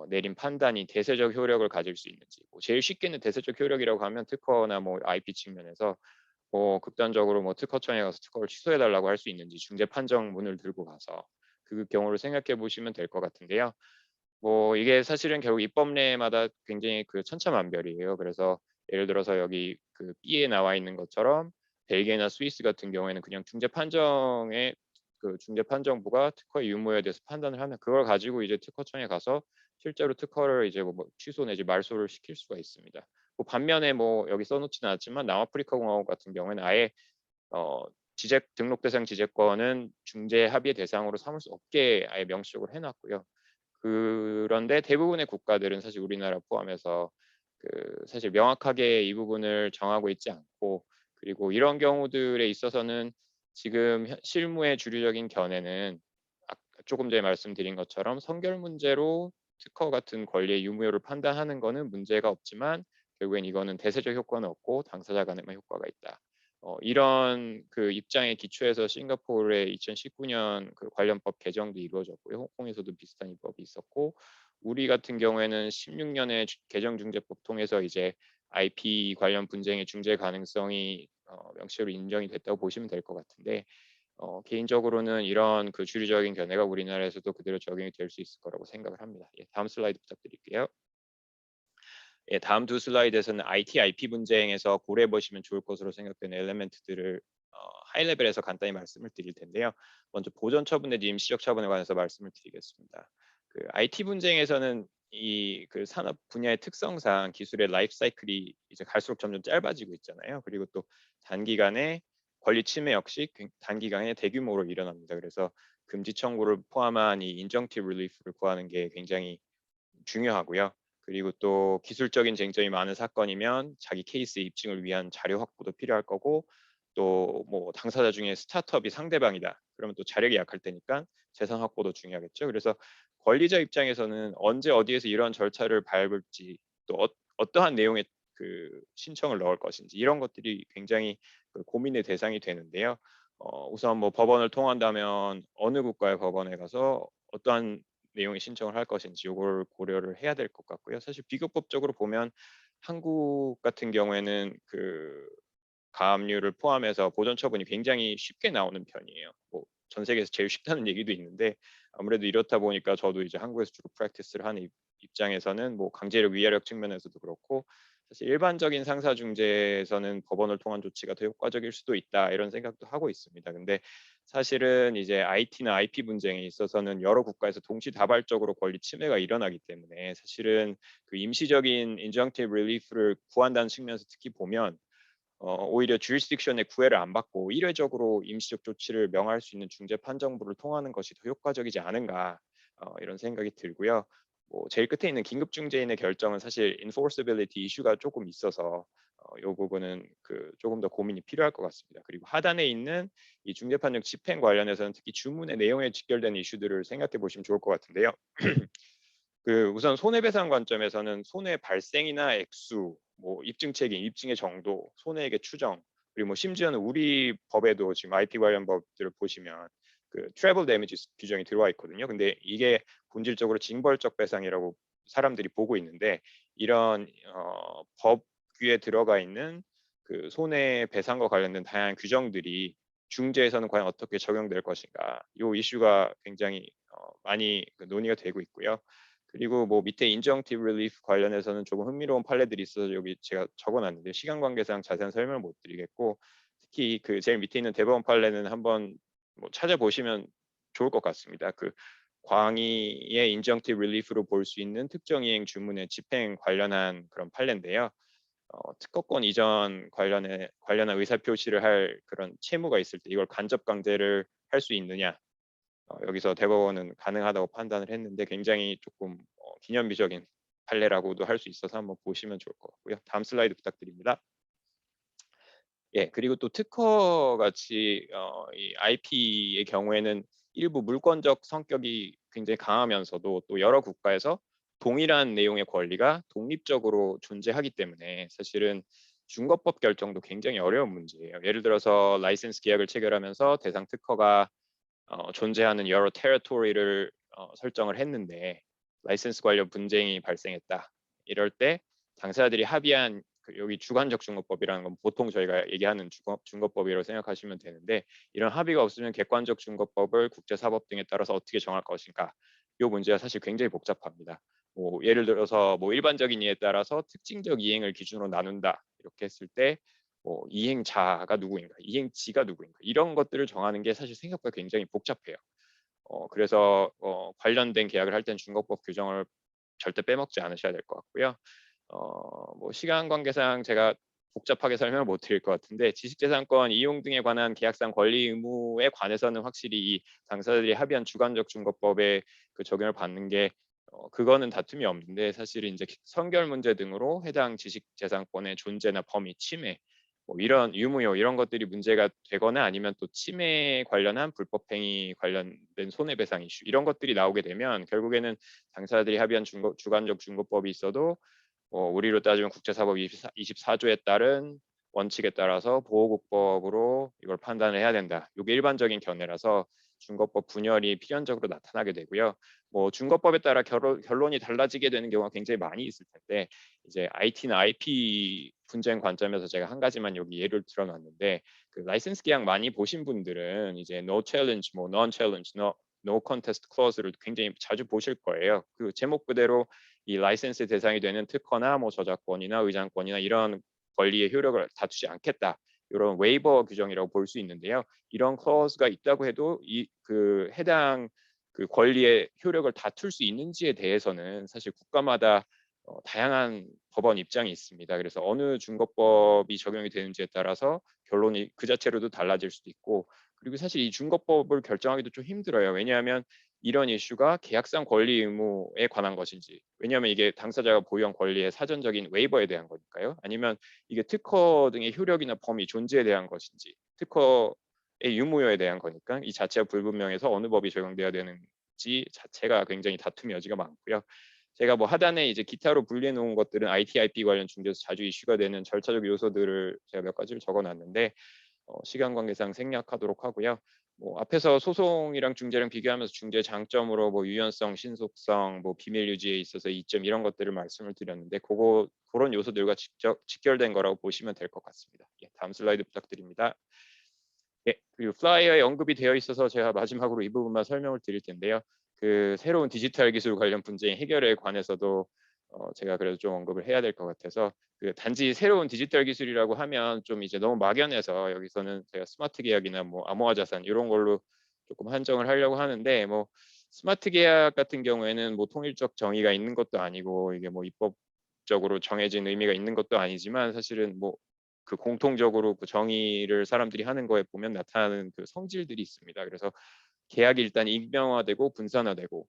내린 판단이 대세적 효력을 가질 수 있는지 뭐 제일 쉽게는 대세적 효력이라고 하면 특허나 뭐 IP 측면에서 뭐 극단적으로 뭐 특허청에 가서 특허를 취소해 달라고 할 수 있는지 중재 판정문을 들고 가서 그 경우를 생각해 보시면 될 것 같은데요. 뭐 이게 사실은 결국 입법례마다 굉장히 그 천차만별이에요. 그래서 예를 들어서 여기 그 B에 나와 있는 것처럼 벨기에나 스위스 같은 경우에는 그냥 중재판정부가 특허의 유무에 대해서 판단을 하면 그걸 가지고 이제 특허청에 가서 실제로 특허를 이제 뭐 취소 내지 말소를 시킬 수가 있습니다. 뭐 반면에 뭐 여기 써놓지는 않았지만 남아프리카 공화국 같은 경우에는 아예 등록 대상 지재권은 중재 합의 대상으로 삼을 수 없게 아예 명시적으로 해놨고요. 그런데 대부분의 국가들은 사실 우리나라 포함해서 그 사실 명확하게 이 부분을 정하고 있지 않고 그리고 이런 경우들에 있어서는 지금 실무의 주류적인 견해는 조금 전에 말씀드린 것처럼 성결 문제로 특허 같은 권리의 유무효를 판단하는 거는 문제가 없지만 결국엔 이거는 대세적 효과는 없고 당사자 간에만 효과가 있다. 이런 그 입장에 기초해서 싱가포르의 2019년 그 관련법 개정도 이루어졌고요. 홍콩에서도 비슷한 입법이 있었고 우리 같은 경우에는 16년에 개정중재법 통해서 이제 IP 관련 분쟁의 중재 가능성이 명시적으로 인정이 됐다고 보시면 될 것 같은데 개인적으로는 이런 그 주류적인 견해가 우리나라에서도 그대로 적용이 될 수 있을 거라고 생각을 합니다. 예, 다음 슬라이드 부탁드릴게요. 예, 다음 두 슬라이드에서는 IT, IP 분쟁에서 고려해 보시면 좋을 것으로 생각되는 엘리멘트들을 하이 레벨에서 간단히 말씀을 드릴 텐데요. 먼저 보전 처분 내지 임시적 처분에 관해서 말씀을 드리겠습니다. 그 IT 분쟁에서는 이 그 산업 분야의 특성상 기술의 라이프 사이클이 이제 갈수록 점점 짧아지고 있잖아요. 그리고 또 단기간에 권리 침해 역시 단기간에 대규모로 일어납니다. 그래서 금지 청구를 포함한 이 인정티브 릴리프를 구하는 게 굉장히 중요하고요. 그리고 또 기술적인 쟁점이 많은 사건이면 자기 케이스 입증을 위한 자료 확보도 필요할 거고, 또 뭐 당사자 중에 스타트업이 상대방이다 그러면 또 자력이 약할 테니까 재산 확보도 중요하겠죠. 그래서 권리자 입장에서는 언제 어디에서 이런 절차를 밟을지, 또 어떠한 내용의 그 신청을 넣을 것인지, 이런 것들이 굉장히 그 고민의 대상이 되는데요. 우선 뭐 법원을 통한다면 어느 국가의 법원에 가서 어떠한 내용의 신청을 할 것인지 요걸 고려를 해야 될 것 같고요. 사실 비교법적으로 보면 한국 같은 경우에는 그 가압류를 포함해서 보전 처분이 굉장히 쉽게 나오는 편이에요. 뭐 전 세계에서 제일 쉽다는 얘기도 있는데, 아무래도 이렇다 보니까 저도 이제 한국에서 주로 프랙티스를 하는 입장에서는 뭐 강제력 위하력 측면에서도 그렇고, 사실 일반적인 상사 중재에서는 법원을 통한 조치가 더 효과적일 수도 있다 이런 생각도 하고 있습니다. 근데 사실은 이제 IT나 IP 분쟁에 있어서는 여러 국가에서 동시다발적으로 권리 침해가 일어나기 때문에 사실은 그 임시적인 인정티브 릴리프를 구한다는 측면에서 특히 보면 오히려 주리스딕션의 구애를 안 받고 일회적으로 임시적 조치를 명할 수 있는 중재 판정부를 통하는 것이 더 효과적이지 않은가, 이런 생각이 들고요. 뭐 제일 끝에 있는 긴급 중재인의 결정은 사실 enforceability 이슈가 조금 있어서 이 부분은 그 조금 더 고민이 필요할 것 같습니다. 그리고 하단에 있는 이 중재 판정 집행 관련해서는 특히 주문의 내용에 직결되는 이슈들을 생각해 보시면 좋을 것 같은데요. 그 우선 손해배상 관점에서는 손해 발생이나 액수, 뭐 입증 책임, 입증의 정도, 손해액의 추정, 그리고 뭐 심지어는 우리 법에도 지금 IP 관련 법들을 보시면 그 트래블 데미지 규정이 들어와 있거든요. 근데 이게 본질적으로 징벌적 배상이라고 사람들이 보고 있는데, 이런 법규에 들어가 있는 그 손해배상과 관련된 다양한 규정들이 중재에서는 과연 어떻게 적용될 것인가, 이 이슈가 굉장히 많이 논의가 되고 있고요. 그리고 뭐 밑에 인정티브 릴리프 관련해서는 조금 흥미로운 판례들이 있어서 여기 제가 적어놨는데 시간 관계상 자세한 설명을 못 드리겠고, 특히 그 제일 밑에 있는 대법원 판례는 한번 뭐 찾아보시면 좋을 것 같습니다. 그 광의의 인정티브 릴리프로 볼 수 있는 특정 이행 주문의 집행 관련한 그런 판례인데요. 특허권 이전 관련한 의사 표시를 할 그런 채무가 있을 때 이걸 간접 강제를 할 수 있느냐, 여기서 대법원은 가능하다고 판단을 했는데 굉장히 조금 기념비적인 판례라고도 할 수 있어서 한번 보시면 좋을 것 같고요. 다음 슬라이드 부탁드립니다. 예, 그리고 또 특허 같이 이 IP의 경우에는 일부 물권적 성격이 굉장히 강하면서도 또 여러 국가에서 동일한 내용의 권리가 독립적으로 존재하기 때문에 사실은 중거법 결정도 굉장히 어려운 문제예요. 예를 들어서 라이센스 계약을 체결하면서 대상 특허가 존재하는 여러 테리토리를 설정을 했는데 라이센스 관련 분쟁이 발생했다. 이럴 때 당사자들이 합의한 여기 주관적 중거법이라는 건 보통 저희가 얘기하는 중거법이라고 생각하시면 되는데, 이런 합의가 없으면 객관적 중거법을 국제사법 등에 따라서 어떻게 정할 것인가, 이 문제가 사실 굉장히 복잡합니다. 뭐 예를 들어서 뭐 일반적인 이해에 따라서 특징적 이행을 기준으로 나눈다 이렇게 했을 때 뭐 이행자가 누구인가, 이행지가 누구인가, 이런 것들을 정하는 게 사실 생각보다 굉장히 복잡해요. 그래서 관련된 계약을 할 땐 중거법 규정을 절대 빼먹지 않으셔야 될 것 같고요. 뭐 시간 관계상 제가 복잡하게 설명을 못 드릴 것 같은데, 지식재산권 이용 등에 관한 계약상 권리 의무에 관해서는 확실히 이 당사자들이 합의한 주관적 중거법에 그 적용을 받는 게 그거는 다툼이 없는데, 사실은 이제 선결 문제 등으로 해당 지식재산권의 존재나 범위, 침해, 뭐 이런 유무효 이런 것들이 문제가 되거나 아니면 또 침해 관련한 불법행위 관련된 손해배상 이슈 이런 것들이 나오게 되면 결국에는 당사자들이 합의한 주관적 중거법이 있어도 우리로 따지면 국제사법 24조에 따른 원칙에 따라서 보호국법으로 이걸 판단을 해야 된다. 이게 일반적인 견해라서 중거법 분열이 필연적으로 나타나게 되고요. 뭐 중거법에 따라 결론이 달라지게 되는 경우가 굉장히 많이 있을 텐데, 이제 IT나 IP 분쟁 관점에서 제가 한 가지만 여기 예를 들어놨는데 그 라이센스 계약 많이 보신 분들은 이제 no challenge, 뭐 non challenge, no contest clause를 굉장히 자주 보실 거예요. 그 제목 그대로 이 라이센스 대상이 되는 특허나 뭐 저작권이나 의장권이나 이런 권리의 효력을 다투지 않겠다. 이런 웨이버 규정이라고 볼 수 있는데요. 이런 클로즈가 있다고 해도 이 그 해당 그 권리의 효력을 다툴 수 있는지에 대해서는 사실 국가마다 다양한 법원 입장이 있습니다. 그래서 어느 준거법이 적용이 되는지에 따라서 결론이 그 자체로도 달라질 수도 있고, 그리고 사실 이 준거법을 결정하기도 좀 힘들어요. 왜냐하면 이런 이슈가 계약상 권리 의무에 관한 것인지, 왜냐하면 이게 당사자가 보유한 권리의 사전적인 웨이버에 대한 거니까요. 아니면 이게 특허 등의 효력이나 범위, 존재에 대한 것인지, 특허의 유무효에 대한 거니까 이 자체가 불분명해서 어느 법이 적용돼야 되는지 자체가 굉장히 다툼의 여지가 많고요. 제가 뭐 하단에 이제 기타로 분리해 놓은 것들은 IT/IP 관련 중재에서 자주 이슈가 되는 절차적 요소들을 제가 몇 가지를 적어놨는데 시간 관계상 생략하도록 하고요. 뭐 앞에서 소송이랑 중재랑 비교하면서 중재 장점으로 뭐 유연성, 신속성, 뭐 비밀 유지에 있어서 이점 이런 것들을 말씀을 드렸는데 그런 요소들과 직접 직결된 거라고 보시면 될 것 같습니다. 예, 다음 슬라이드 부탁드립니다. 예, 그리고 플라이어에 언급이 되어 있어서 제가 마지막으로 이 부분만 설명을 드릴 텐데요. 그 새로운 디지털 기술 관련 분쟁 해결에 관해서도 제가 그래도 좀 언급을 해야 될 것 같아서 그 단지 새로운 디지털 기술이라고 하면 좀 이제 너무 막연해서 여기서는 제가 스마트 계약이나 뭐 암호화 자산 이런 걸로 조금 한정을 하려고 하는데 뭐 스마트 계약 같은 경우에는 뭐 통일적 정의가 있는 것도 아니고 이게 뭐 입법적으로 정해진 의미가 있는 것도 아니지만 사실은 뭐 그 공통적으로 그 정의를 사람들이 하는 거에 보면 나타나는 그 성질들이 있습니다. 그래서 계약이 일단 익명화되고 분산화되고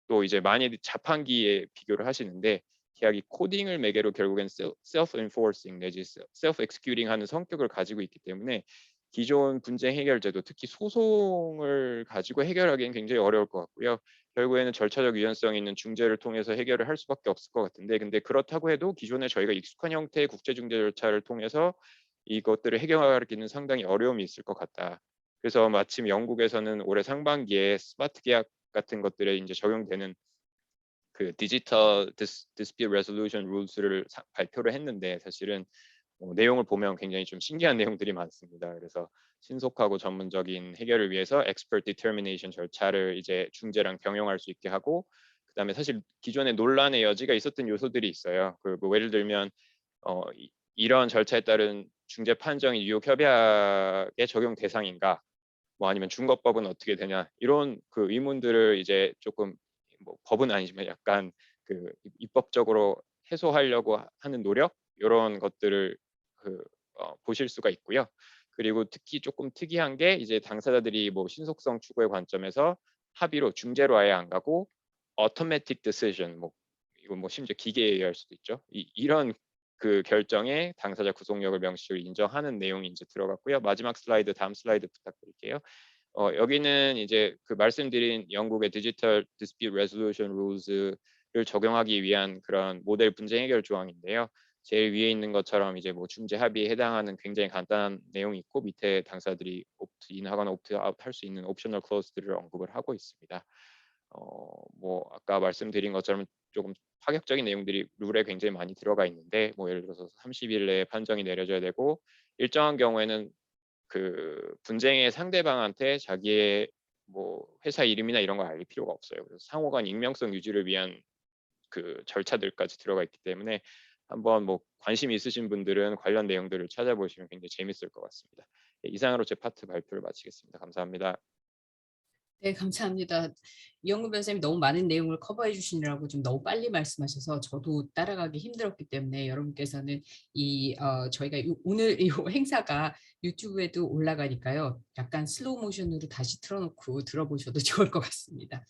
또 이제 많이 자판기에 비교를 하시는데 계약이 코딩을 매개로 결국엔 self-enforcing 내지 self-executing 하는 성격을 가지고 있기 때문에 기존 분쟁 해결제도 특히 소송을 가지고 해결하기엔 굉장히 어려울 것 같고요. 결국에는 절차적 유연성 있는 중재를 통해서 해결을 할 수밖에 없을 것 같은데 근데 그렇다고 해도 기존에 저희가 익숙한 형태의 국제중재 절차를 통해서 이것들을 해결하기는 상당히 어려움이 있을 것 같다. 그래서 마침 영국에서는 올해 상반기에 스마트 계약 같은 것들에 이제 적용되는 그 디지털 디스피트 레솔루션 룰스를 발표를 했는데 사실은 내용을 보면 굉장히 좀 신기한 내용들이 많습니다. 그래서 신속하고 전문적인 해결을 위해서 expert determination 절차를 이제 중재랑 병용할 수 있게 하고 그다음에 사실 기존에 논란의 여지가 있었던 요소들이 있어요. 뭐 예를 들면 이런 절차에 따른 중재 판정이 뉴욕 협약의 적용 대상인가? 뭐 아니면 준거법은 어떻게 되냐? 이런 그 의문들을 이제 조금 뭐 법은 아니지만 약간 그 입법적으로 해소하려고 하는 노력 이런 것들을 보실 수가 있고요. 그리고 특히 조금 특이한 게 이제 당사자들이 뭐 신속성 추구의 관점에서 합의로 중재로 아예 안 가고 automatic decision 뭐 이건 뭐 심지어 기계에 의할 수도 있죠. 이런 그 결정에 당사자 구속력을 명시적으로 인정하는 내용이 이제 들어갔고요. 마지막 슬라이드 다음 슬라이드 부탁드릴게요. 여기는 이제 그 말씀드린 영국의 디지털 디스피트 레솔루션 룰스를 적용하기 위한 그런 모델 분쟁 해결 조항인데요. 제일 위에 있는 것처럼 이제 뭐 중재 합의에 해당하는 굉장히 간단한 내용이 있고 밑에 당사들이 옵트인하거나 옵트아웃 할 수 있는 옵셔널 클로즈들을 언급을 하고 있습니다. 뭐 아까 말씀드린 것처럼 조금 파격적인 내용들이 룰에 굉장히 많이 들어가 있는데 뭐 예를 들어서 30일 내에 판정이 내려져야 되고 일정한 경우에는 그 분쟁의 상대방한테 자기의 뭐 회사 이름이나 이런 걸 알릴 필요가 없어요. 그래서 상호간 익명성 유지를 위한 그 절차들까지 들어가 있기 때문에 한번 뭐 관심 있으신 분들은 관련 내용들을 찾아보시면 굉장히 재밌을 것 같습니다. 네, 이상으로 제 파트 발표를 마치겠습니다. 감사합니다. 네, 감사합니다. 이영근 변호사님이 너무 많은 내용을 커버해 주시느라고 좀 너무 빨리 말씀하셔서 저도 따라가기 힘들었기 때문에 여러분께서는 저희가 오늘 이 행사가 유튜브에도 올라가니까요. 약간 슬로우 모션으로 다시 틀어놓고 들어보셔도 좋을 것 같습니다.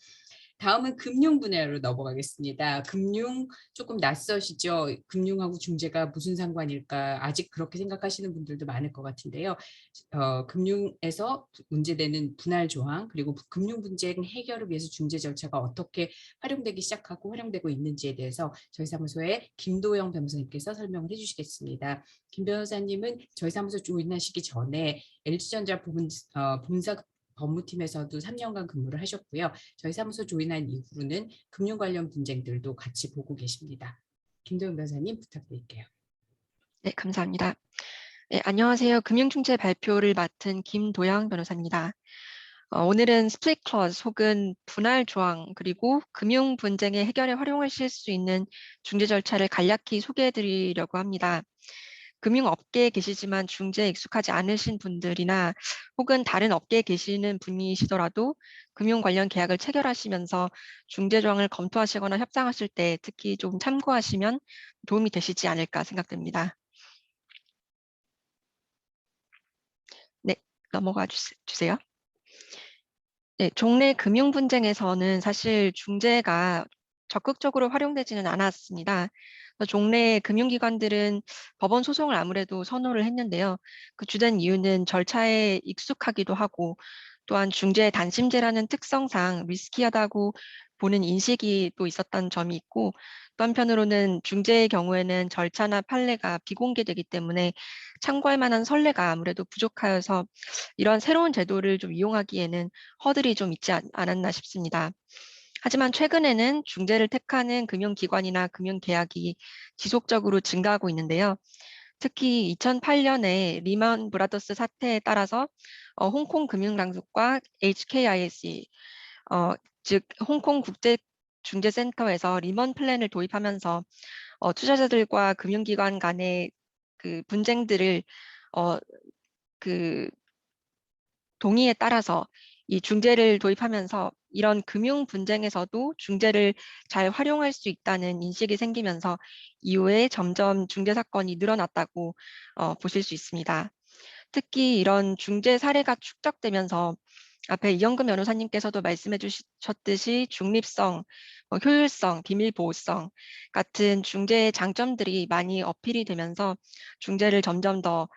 다음은 금융 분야로 넘어가겠습니다. 금융 조금 낯서시죠? 금융하고 중재가 무슨 상관일까? 아직 그렇게 생각하시는 분들도 많을 것 같은데요. 금융에서 문제되는 분할 조항 그리고 금융 분쟁 해결을 위해서 중재 절차가 어떻게 활용되기 시작하고 활용되고 있는지에 대해서 저희 사무소의 김도영 변호사님께서 설명을 해주시겠습니다. 김 변호사님은 저희 사무소 조인하시기 전에 LG전자 본사 법무팀에서도 3년간 근무를 하셨고요. 저희 사무소 조인한 이후로는 금융 관련 분쟁들도 같이 보고 계십니다. 김도영 변호사님 부탁드릴게요. 네, 감사합니다. 네, 안녕하세요. 금융중재 발표를 맡은 김도영 변호사입니다. 오늘은 스플릿 클러즈 혹은 분할 조항 그리고 금융 분쟁의 해결에 활용하실 수 있는 중재 절차를 간략히 소개해 드리려고 합니다. 금융업계에 계시지만 중재에 익숙하지 않으신 분들이나 혹은 다른 업계에 계시는 분이시더라도 금융 관련 계약을 체결하시면서 중재 조항을 검토하시거나 협상하실 때 특히 좀 참고하시면 도움이 되시지 않을까 생각됩니다. 네, 넘어가 주세요. 네, 종래 금융 분쟁에서는 사실 중재가 적극적으로 활용되지는 않았습니다. 종래 금융기관들은 법원 소송을 아무래도 선호를 했는데요. 그 주된 이유는 절차에 익숙하기도 하고 또한 중재 단심제라는 특성상 리스키하다고 보는 인식이 또 있었던 점이 있고 또 한편으로는 중재의 경우에는 절차나 판례가 비공개되기 때문에 참고할 만한 선례가 아무래도 부족하여서 이런 새로운 제도를 좀 이용하기에는 허들이 좀 있지 않았나 싶습니다. 하지만 최근에는 중재를 택하는 금융기관이나 금융계약이 지속적으로 증가하고 있는데요. 특히 2008년에 리먼 브라더스 사태에 따라서 홍콩 금융당국과 HKIC, 즉 홍콩 국제중재센터에서 리먼 플랜을 도입하면서 투자자들과 금융기관 간의 그 분쟁들을 그 동의에 따라서 이 중재를 도입하면서 이런 금융 분쟁에서도 중재를 잘 활용할 수 있다는 인식이 생기면서 이후에 점점 중재 사건이 늘어났다고 보실 수 있습니다. 특히 이런 중재 사례가 축적되면서 앞에 이영금 변호사님께서도 말씀해 주셨듯이 중립성, 효율성, 비밀 보호성 같은 중재의 장점들이 많이 어필이 되면서 중재를 점점 더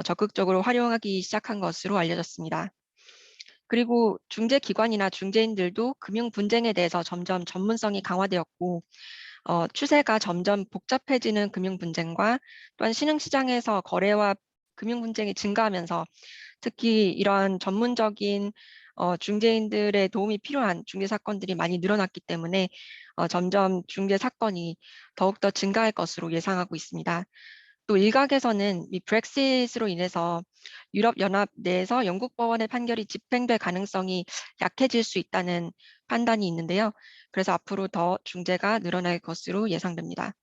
적극적으로 활용하기 시작한 것으로 알려졌습니다. 그리고 중재기관이나 중재인들도 금융 분쟁에 대해서 점점 전문성이 강화되었고 추세가 점점 복잡해지는 금융 분쟁과 또한 신흥시장에서 거래와 금융 분쟁이 증가하면서 특히 이러한 전문적인 중재인들의 도움이 필요한 중재 사건들이 많이 늘어났기 때문에 점점 중재 사건이 더욱더 증가할 것으로 예상하고 있습니다. 또 일각에서는 이 브렉시트로 인해서 유럽연합 내에서 영국 법원의 판결이 집행될 가능성이 약해질 수 있다는 판단이 있는데요. 그래서 앞으로 더 중재가 늘어날 것으로 예상됩니다.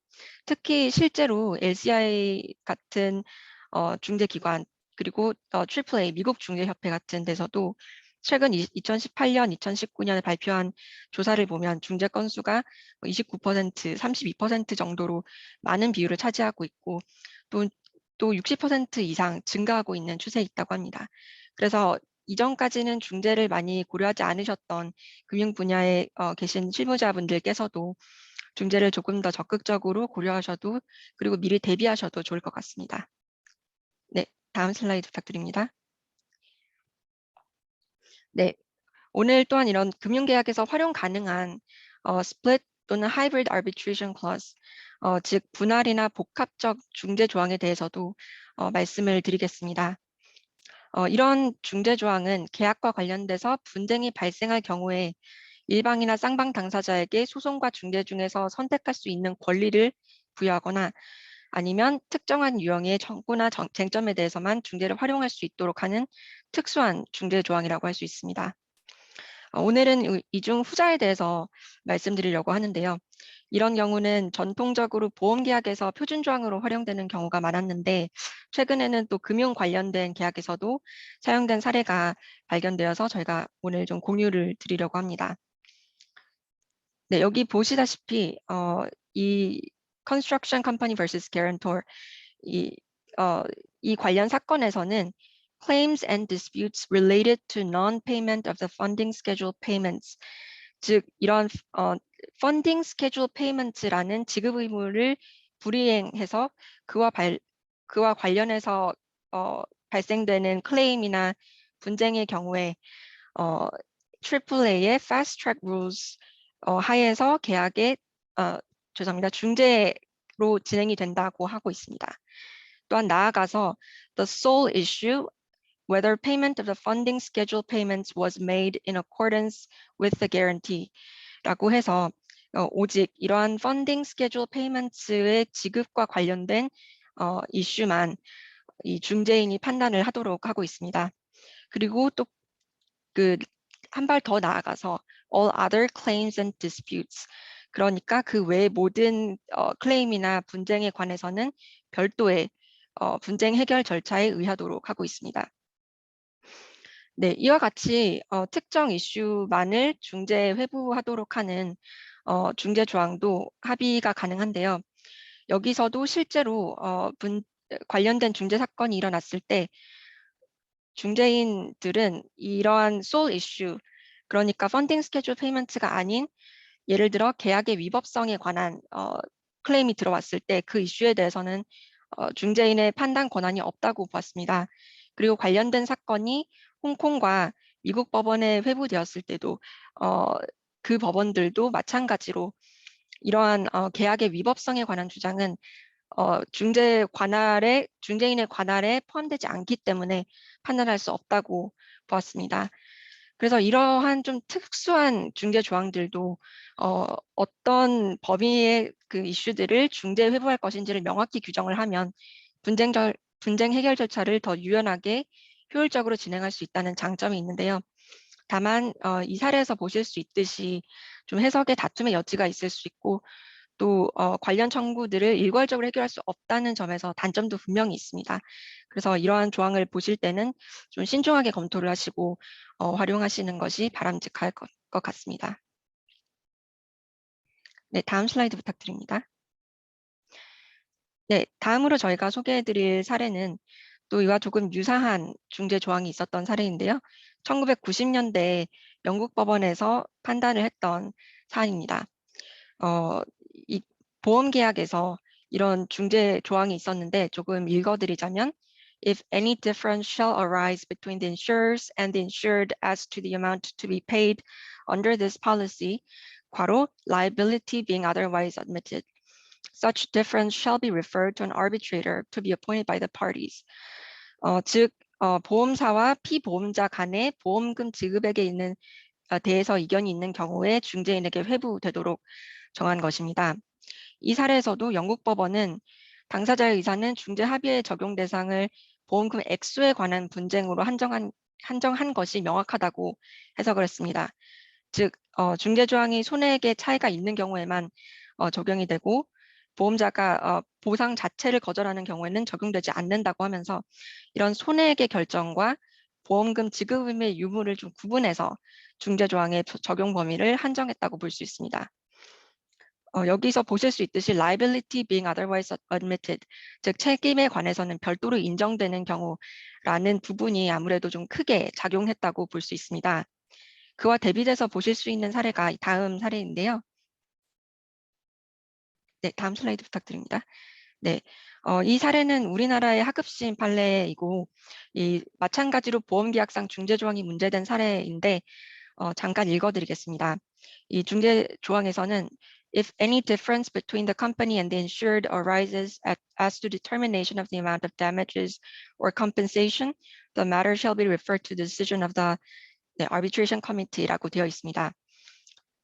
특히 실제로 LCI 같은 중재기관 그리고 AAA 미국 중재협회 같은 데서도 최근 2018년, 2019년에 발표한 조사를 보면 중재 건수가 29%, 32% 정도로 많은 비율을 차지하고 있고 또 60% 이상 증가하고 있는 추세에 있다고 합니다. 그래서 이전까지는 중재를 많이 고려하지 않으셨던 금융 분야에 계신 실무자분들께서도 중재를 조금 더 적극적으로 고려하셔도 그리고 미리 대비하셔도 좋을 것 같습니다. 네, 다음 슬라이드 부탁드립니다. 네, 오늘 또한 이런 금융계약에서 활용 가능한 split 또는 hybrid arbitration clause, 즉 분할이나 복합적 중재 조항에 대해서도 말씀을 드리겠습니다. 이런 중재 조항은 계약과 관련돼서 분쟁이 발생할 경우에 일방이나 쌍방 당사자에게 소송과 중재 중에서 선택할 수 있는 권리를 부여하거나 아니면 특정한 유형의 청구나 쟁점에 대해서만 중재를 활용할 수 있도록 하는 특수한 중재 조항이라고 할 수 있습니다. 오늘은 이 중 후자에 대해서 말씀드리려고 하는데요. 이런 경우는 전통적으로 보험계약에서 표준조항으로 활용되는 경우가 많았는데 최근에는 또 금융 관련된 계약에서도 사용된 사례가 발견되어서 저희가 오늘 좀 공유를 드리려고 합니다. 네, 여기 보시다시피 이 Construction Company vs. Guarantor 이 관련 사건에서는 claims and disputes related to non-payment of the funding schedule payments, 즉 이런 funding schedule payments라는 지급 의무를 불이행해서 그와 관련해서 발생되는 클레임이나 분쟁의 경우에 AAA의 fast track rules 하에서 계약의 중재로 진행이 된다고 하고 있습니다. 또한 나아가서 the sole issue whether payment of the funding schedule payments was made in accordance with the guarantee 라고 해서 오직 이러한 funding schedule payments의 지급과 관련된 이슈만 이 중재인이 판단을 하도록 하고 있습니다. 그리고 또 그 한 발 더 나아가서 all other claims and disputes, 그러니까 그 외 모든 클레임이나 분쟁에 관해서는 별도의 분쟁 해결 절차에 의하도록 하고 있습니다. 네, 이와 같이 특정 이슈만을 중재에 회부하도록 하는 중재 조항도 합의가 가능한데요. 여기서도 실제로 관련된 중재 사건이 일어났을 때 중재인들은 이러한 sole issue, 그러니까 펀딩 스케줄 페이먼트가 아닌 예를 들어 계약의 위법성에 관한 클레임이 들어왔을 때 그 이슈에 대해서는 중재인의 판단 권한이 없다고 보았습니다. 그리고 관련된 사건이 홍콩과 미국 법원에 회부되었을 때도 그 법원들도 마찬가지로 이러한 계약의 위법성에 관한 주장은 중재인의 관할에 포함되지 않기 때문에 판단할 수 없다고 보았습니다. 그래서 이러한 좀 특수한 중재 조항들도 어떤 범위의 그 이슈들을 중재에 회부할 것인지를 명확히 규정을 하면 분쟁 해결 절차를 더 유연하게 효율적으로 진행할 수 있다는 장점이 있는데요. 다만 이 사례에서 보실 수 있듯이 좀 해석의 다툼의 여지가 있을 수 있고 또 관련 청구들을 일괄적으로 해결할 수 없다는 점에서 단점도 분명히 있습니다. 그래서 이러한 조항을 보실 때는 좀 신중하게 검토를 하시고 활용하시는 것이 바람직할 것 같습니다. 네, 다음 슬라이드 부탁드립니다. 네, 다음으로 저희가 소개해드릴 사례는 또 이와 조금 유사한 중재 조항이 있었던 사례인데요. 1990년대 영국 법원에서 판단을 했던 사안입니다. 이 보험 계약에서 이런 중재 조항이 있었는데 조금 읽어드리자면 If any difference shall arise between the insurers and the insured as to the amount to be paid under this policy, 괄호, liability being otherwise admitted, such difference shall be referred to an arbitrator to be appointed by the parties. 즉 보험사와 피보험자 간의 보험금 지급액에 있는 대해서 이견이 있는 경우에 중재인에게 회부되도록 정한 것입니다. 이 사례에서도 영국 법원은 당사자의 의사는 중재 합의의 적용 대상을 보험금 액수에 관한 분쟁으로 한정한 것이 명확하다고 해석을 했습니다. 즉 중재 조항이 손해액의 차이가 있는 경우에만 적용이 되고 보험자가 보상 자체를 거절하는 경우에는 적용되지 않는다고 하면서 이런 손해액의 결정과 보험금 지급 의무의 유무를 좀 구분해서 중재 조항의 적용 범위를 한정했다고 볼 수 있습니다. 여기서 보실 수 있듯이 liability being otherwise admitted, 즉 책임에 관해서는 별도로 인정되는 경우라는 부분이 아무래도 좀 크게 작용했다고 볼 수 있습니다. 그와 대비돼서 보실 수 있는 사례가 다음 사례인데요. 네, 다음 슬라이드 부탁드립니다. 네, 이 사례는 우리나라의 하급심 판례이고 마찬가지로 보험계약상 중재 조항이 문제된 사례인데 잠깐 읽어드리겠습니다. 이 중재 조항에서는 If any difference between the company and the insured arises as to determination of the amount of damages or compensation, the matter shall be referred to the decision of the arbitration committee라고 되어 있습니다.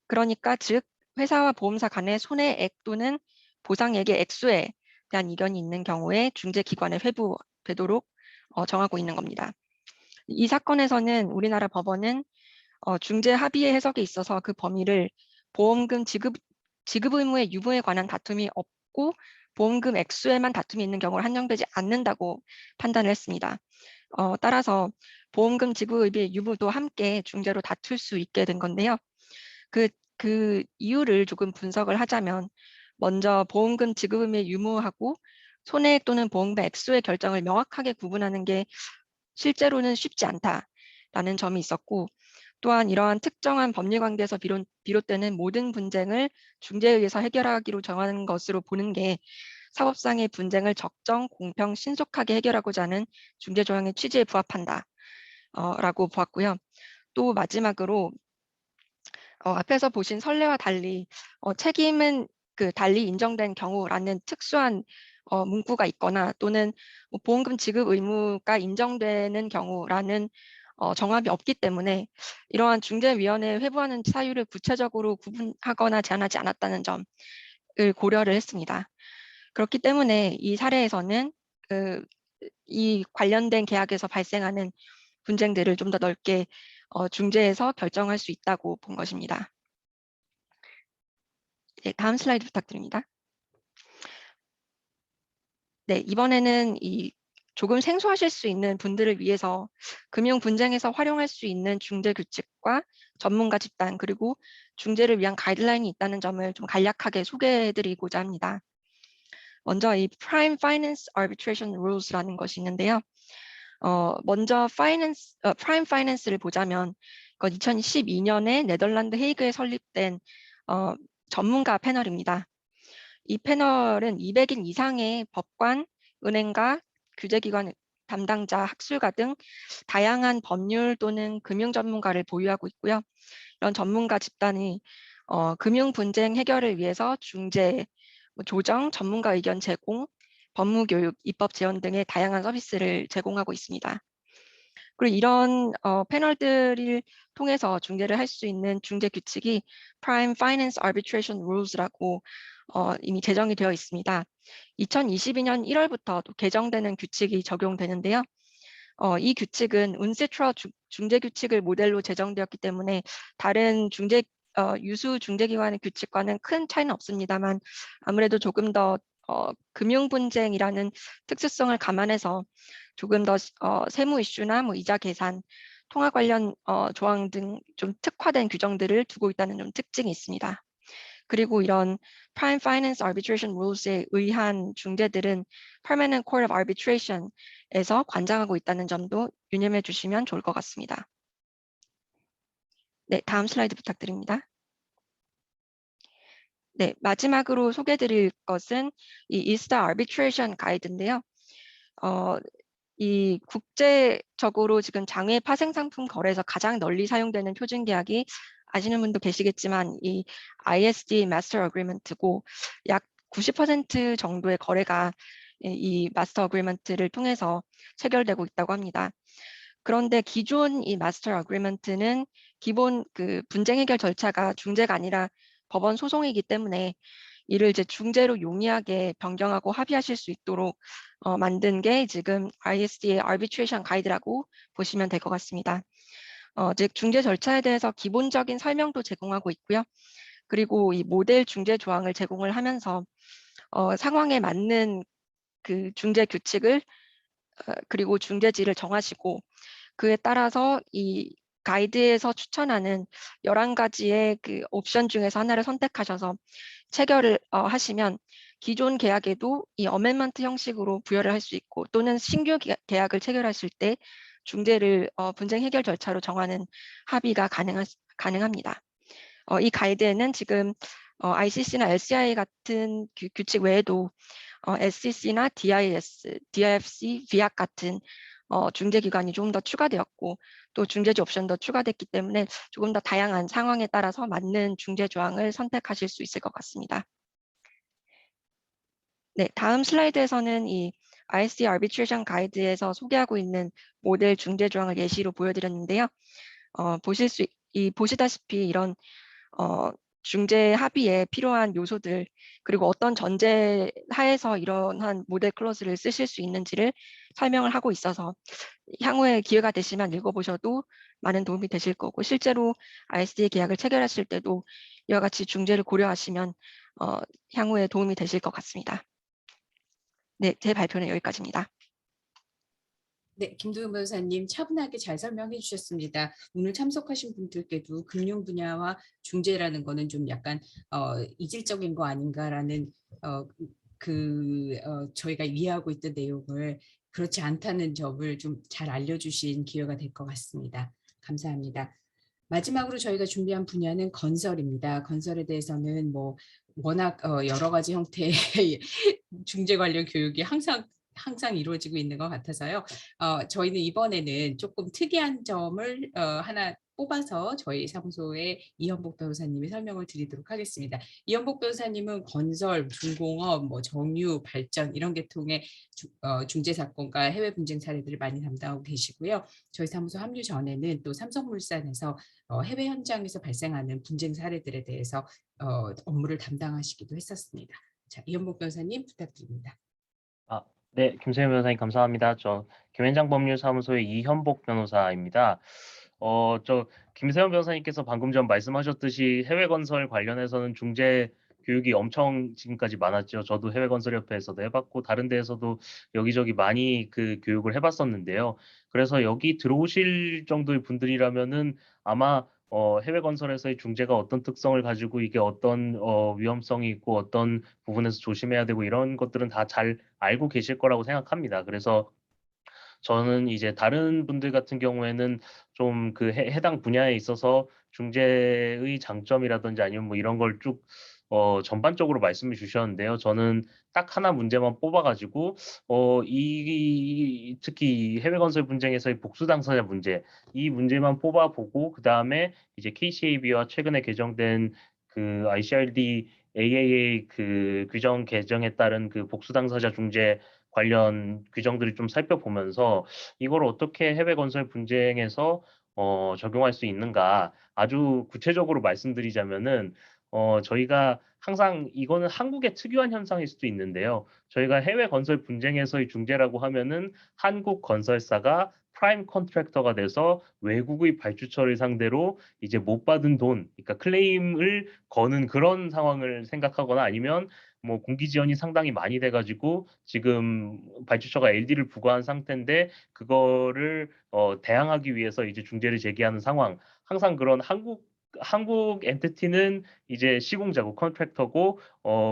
그러니까 즉 회사와 보험사 간의 손해액 또는 보상액의 액수에 대한 이견이 있는 경우에 중재기관에 회부되도록 정하고 있는 겁니다. 이 사건에서는 우리나라 법원은 중재 합의의 해석에 있어서 그 범위를 보험금 지급 의무의 유무에 관한 다툼이 없고 보험금 액수에만 다툼이 있는 경우를 한정되지 않는다고 판단을 했습니다. 따라서 보험금 지급 의무의 유무도 함께 중재로 다툴 수 있게 된 건데요. 그 이유를 조금 분석을 하자면 먼저 보험금 지급 의무의 유무하고 손해액 또는 보험금 액수의 결정을 명확하게 구분하는 게 실제로는 쉽지 않다라는 점이 있었고 또한 이러한 특정한 법리 관계에서 비롯되는 모든 분쟁을 중재에 의해서 해결하기로 정하는 것으로 보는 게 사법상의 분쟁을 적정, 공평, 신속하게 해결하고자 하는 중재 조항의 취지에 부합한다 라고 보았고요. 또 마지막으로 앞에서 보신 선례와 달리 책임은 달리 인정된 경우라는 특수한 문구가 있거나 또는 보험금 지급 의무가 인정되는 경우라는 정합이 없기 때문에 이러한 중재위원회에 회부하는 사유를 구체적으로 구분하거나 제한하지 않았다는 점을 고려를 했습니다. 그렇기 때문에 이 사례에서는 이 관련된 계약에서 발생하는 분쟁들을 좀 더 넓게 중재에서 결정할 수 있다고 본 것입니다. 네, 다음 슬라이드 부탁드립니다. 네, 이번에는 조금 생소하실 수 있는 분들을 위해서 금융 분쟁에서 활용할 수 있는 중재 규칙과 전문가 집단 그리고 중재를 위한 가이드라인이 있다는 점을 좀 간략하게 소개해드리고자 합니다. 먼저 이 Prime Finance Arbitration Rules라는 것이 있는데요. 먼저 Prime Finance를 보자면 2012년에 네덜란드 헤이그에 설립된 전문가 패널입니다. 이 패널은 200인 이상의 법관, 은행가, 규제기관 담당자, 학술가 등 다양한 법률 또는 금융 전문가를 보유하고 있고요. 이런 전문가 집단이 금융 분쟁 해결을 위해서 중재, 조정, 전문가 의견 제공, 법무 교육, 입법 지원 등의 다양한 서비스를 제공하고 있습니다. 그리고 이런 패널들을 통해서 중재를 할 수 있는 중재 규칙이 Prime Finance Arbitration Rules라고 이미 제정이 되어 있습니다. 2022년 1월부터 또 개정되는 규칙이 적용되는데요. 이 규칙은 운세트라 중재 규칙을 모델로 제정되었기 때문에 다른 유수 중재기관의 규칙과는 큰 차이는 없습니다만 아무래도 조금 더 금융 분쟁이라는 특수성을 감안해서 조금 더 세무 이슈나 이자 계산, 통화 관련 조항 등 좀 특화된 규정들을 두고 있다는 좀 특징이 있습니다. 그리고 이런 Prime Finance Arbitration Rules에 의한 중재들은 Permanent Court of Arbitration에서 관장하고 있다는 점도 유념해 주시면 좋을 것 같습니다. 네, 다음 슬라이드 부탁드립니다. 네, 마지막으로 소개드릴 것은 이 ISDA Arbitration Guide인데요. 이 국제적으로 지금 장외 파생상품 거래에서 가장 널리 사용되는 표준계약이 아시는 분도 계시겠지만 이 ISDA Master Agreement고 약 90% 정도의 거래가 이 마스터 어그리먼트를 통해서 체결되고 있다고 합니다. 그런데 기존 이 마스터 어그리먼트는 기본 그 분쟁 해결 절차가 중재가 아니라 법원 소송이기 때문에 이를 이제 중재로 용이하게 변경하고 합의하실 수 있도록 만든 게 지금 ISDA Arbitration Guide라고 보시면 될 것 같습니다. 즉 중재 절차에 대해서 기본적인 설명도 제공하고 있고요. 그리고 이 모델 중재 조항을 제공을 하면서 상황에 맞는 그 중재 규칙을 그리고 중재지를 정하시고 그에 따라서 이 가이드에서 추천하는 11가지의 그 옵션 중에서 하나를 선택하셔서 체결을 하시면 기존 계약에도 이 어멘먼트 형식으로 부여를 할 수 있고 또는 신규 계약을 체결하실 때 중재를 분쟁 해결 절차로 정하는 합의가 가능합니다. 이 가이드에는 지금 ICC나 LCI 같은 규칙 외에도 SCC나 DIS, DIFC, VIAC 같은 중재기관이 조금 더 추가되었고 또 중재지 옵션도 추가됐기 때문에 조금 더 다양한 상황에 따라서 맞는 중재 조항을 선택하실 수 있을 것 같습니다. 네, 다음 슬라이드에서는 이 ISDA Arbitration Guide에서 소개하고 있는 모델 중재 조항을 예시로 보여드렸는데요. 보시다시피 이런 중재 합의에 필요한 요소들 그리고 어떤 전제 하에서 이러한 모델 클로즈를 쓰실 수 있는지를 설명을 하고 있어서 향후에 기회가 되시면 읽어보셔도 많은 도움이 되실 거고 실제로 ISDA 계약을 체결하실 때도 이와 같이 중재를 고려하시면 향후에 도움이 되실 것 같습니다. 네, 제 발표는 여기까지입니다. 네, 김도윤 변호사님 차분하게 잘 설명해 주셨습니다. 오늘 참석하신 분들께도 금융 분야와 중재라는 거는 좀 약간 이질적인 거 아닌가라는 저희가 이해하고 있던 내용을 그렇지 않다는 점을 좀 잘 알려주신 기회가 될 것 같습니다. 감사합니다. 마지막으로 저희가 준비한 분야는 건설입니다. 건설에 대해서는 뭐 워낙 여러 가지 형태의 중재 관련 교육이 항상 이루어지고 있는 것 같아서요. 저희는 이번에는 조금 특이한 점을 하나 뽑아서 저희 사무소의 이현복 변호사님이 설명을 드리도록 하겠습니다. 이현복 변호사님은 건설, 중공업, 정유, 발전 이런 계통의 중재 사건과 해외 분쟁 사례들을 많이 담당하고 계시고요. 저희 사무소 합류 전에는 또 삼성물산에서 해외 현장에서 발생하는 분쟁 사례들에 대해서 업무를 담당하시기도 했었습니다. 자, 이현복 변호사님 부탁드립니다. 네, 김세현 변호사님 감사합니다. 저 김현장 법률사무소의 이현복 변호사입니다. 저 김세현 변호사님께서 방금 전 말씀하셨듯이 해외 건설 관련해서는 중재 교육이 엄청 지금까지 많았죠. 저도 해외 건설협회에서도 해봤고 다른 데에서도 여기저기 많이 그 교육을 해봤었는데요. 그래서 여기 들어오실 정도의 분들이라면은 아마 해외 건설에서의 중재가 어떤 특성을 가지고 이게 어떤 위험성이 있고 어떤 부분에서 조심해야 되고 이런 것들은 다 잘 알고 계실 거라고 생각합니다. 그래서 저는 이제 다른 분들 같은 경우에는 좀 그 해당 분야에 있어서 중재의 장점이라든지 아니면 뭐 이런 걸 쭉 전반적으로 말씀을 주셨는데요. 저는 딱 하나 문제만 뽑아가지고 특히 해외 건설 분쟁에서의 복수 당사자 문제 이 문제만 뽑아보고 그 다음에 이제 KCAB와 최근에 개정된 그 ICRD AAA 그 규정 개정에 따른 그 복수 당사자 중재 관련 규정들을 좀 살펴보면서 이걸 어떻게 해외 건설 분쟁에서 적용할 수 있는가 아주 구체적으로 말씀드리자면은 저희가 항상 이거는 한국의 특유한 현상일 수도 있는데요. 저희가 해외 건설 분쟁에서의 중재라고 하면은 한국 건설사가 프라임 컨트랙터가 돼서 외국의 발주처를 상대로 이제 못 받은 돈, 그러니까 클레임을 거는 그런 상황을 생각하거나 아니면 뭐 공기 지원이 상당히 많이 돼가지고 지금 발주처가 LD를 부과한 상태인데 그거를 대항하기 위해서 이제 중재를 제기하는 상황. 항상 그런 한국 엔티티는 이제 시공자고 컨트랙터고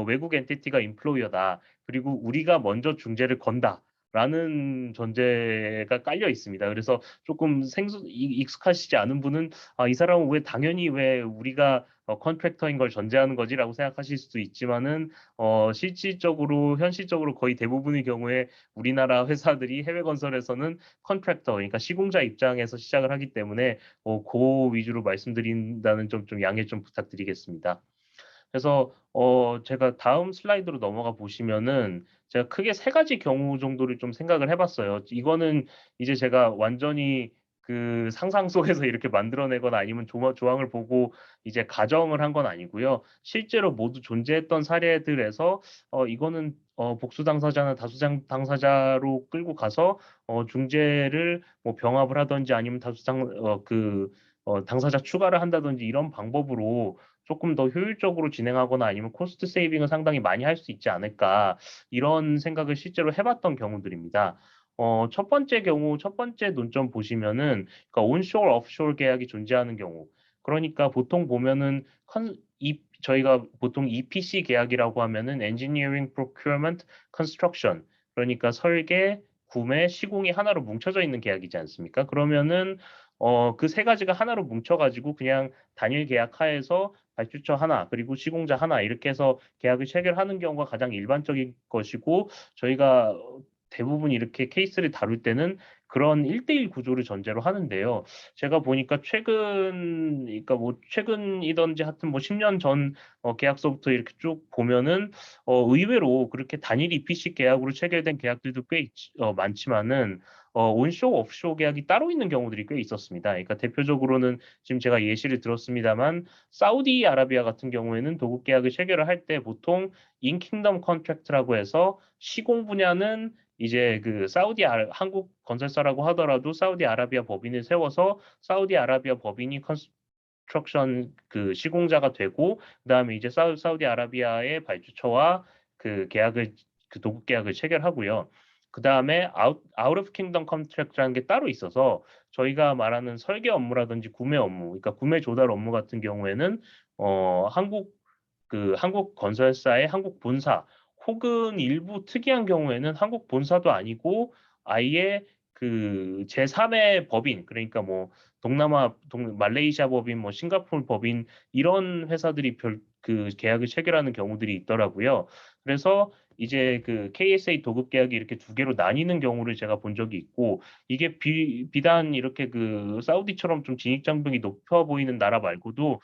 외국 엔티티가 인플로이어다. 그리고 우리가 먼저 중재를 건다. 라는 전제가 깔려 있습니다. 그래서 조금 익숙하시지 않은 분은 이 사람은 왜 당연히 왜 우리가 컨트랙터인 걸 전제하는 거지라고 생각하실 수도 있지만은 실질적으로 현실적으로 거의 대부분의 경우에 우리나라 회사들이 해외 건설에서는 컨트랙터 그러니까 시공자 입장에서 시작을 하기 때문에 그 위주로 말씀드린다는 점 좀 양해 좀 부탁드리겠습니다. 그래서 제가 다음 슬라이드로 넘어가 보시면은 제가 크게 세 가지 경우 정도를 좀 생각을 해봤어요. 이거는 이제 제가 완전히 그 상상 속에서 이렇게 만들어내거나 아니면 조항을 보고 이제 가정을 한 건 아니고요. 실제로 모두 존재했던 사례들에서 이거는 복수 당사자나 다수 당사자로 끌고 가서 중재를 뭐 병합을 하든지 아니면 당사자 추가를 한다든지 이런 방법으로 조금 더 효율적으로 진행하거나 아니면 코스트 세이빙을 상당히 많이 할 수 있지 않을까 이런 생각을 실제로 해봤던 경우들입니다. 첫 번째 논점 보시면은 그러니까 온쇼어, 오프쇼어 계약이 존재하는 경우. 그러니까 보통 보면은 저희가 보통 EPC 계약이라고 하면은 Engineering, Procurement, Construction 그러니까 설계, 구매, 시공이 하나로 뭉쳐져 있는 계약이지 않습니까? 그러면은 그 세 가지가 하나로 뭉쳐가지고 그냥 단일 계약 하에서 발주처 하나 그리고 시공자 하나 이렇게 해서 계약을 체결하는 경우가 가장 일반적인 것이고 저희가 대부분 이렇게 케이스를 다룰 때는 그런 1대1 구조를 전제로 하는데요. 제가 보니까 그러니까 뭐 최근이든지 하여튼 뭐 10년 전 계약서부터 이렇게 쭉 보면은 의외로 그렇게 단일 EPC 계약으로 체결된 계약들도 꽤 많지만은 온쇼, 오프쇼 계약이 따로 있는 경우들이 꽤 있었습니다. 그러니까 대표적으로는 지금 제가 예시를 들었습니다만 사우디아라비아 같은 경우에는 도급 계약을 체결을 할 때 보통 인킹덤 컨트랙트라고 해서 시공 분야는 이제 한국 건설사라고 하더라도 사우디아라비아 법인을 세워서 사우디아라비아 법인이 컨스트럭션 그 시공자가 되고 그다음에 이제 사우디아라비아의 발주처와 그 도급 계약을 체결하고요. 그다음에 아웃 오브 킹덤 컨트랙트라는 게 따로 있어서 저희가 말하는 설계 업무라든지 구매 업무, 그러니까 구매 조달 업무 같은 경우에는 한국 건설사의 한국 본사 혹은 일부 특이한 경우에는 한국 본사도 아니고 아예 그 제3의 법인 그러니까 뭐 말레이시아 법인 뭐 싱가포르 법인 이런 회사들이 그 계약을 체결하는 경우들이 있더라고요. 그래서 이제 그 KSA 도급 계약이 이렇게 두 개로 나뉘는 경우를 제가 본 적이 있고 이게 비단 이렇게 그 사우디처럼 좀 진입 장벽이 높아 보이는 나라 말고도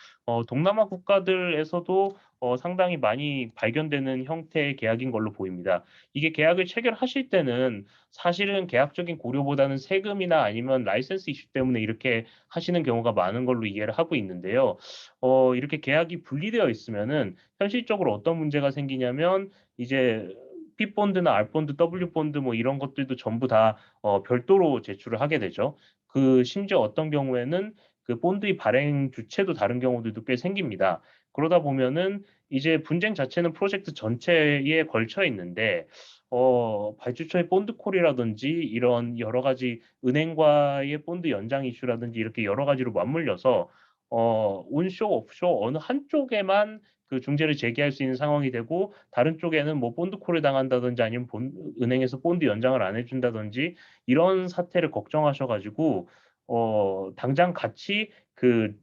동남아 국가들에서도 상당히 많이 발견되는 형태의 계약인 걸로 보입니다. 이게 계약을 체결하실 때는 사실은 계약적인 고려보다는 세금이나 아니면 라이센스 이슈 때문에 이렇게 하시는 경우가 많은 걸로 이해를 하고 있는데요. 이렇게 계약이 분리되어 있으면은 현실적으로 어떤 문제가 생기냐면 이제 P본드나 R본드, W본드 뭐 이런 것들도 전부 다 별도로 제출을 하게 되죠. 심지어 어떤 경우에는 그 본드의 발행 주체도 다른 경우들도 꽤 생깁니다. 그러다 보면은 이제 분쟁 자체는 프로젝트 전체에 걸쳐 있는데 발주처의 본드콜이라든지 이런 여러 가지 은행과의 본드 연장 이슈라든지 이렇게 여러 가지로 맞물려서 온쇼, 오프쇼 어느 한쪽에만 그 중재를 제기할 수 있는 상황이 되고 다른 쪽에는 뭐 본드콜을 당한다든지 아니면 은행에서 본드 연장을 안 해준다든지 이런 사태를 걱정하셔가지고 당장 같이 그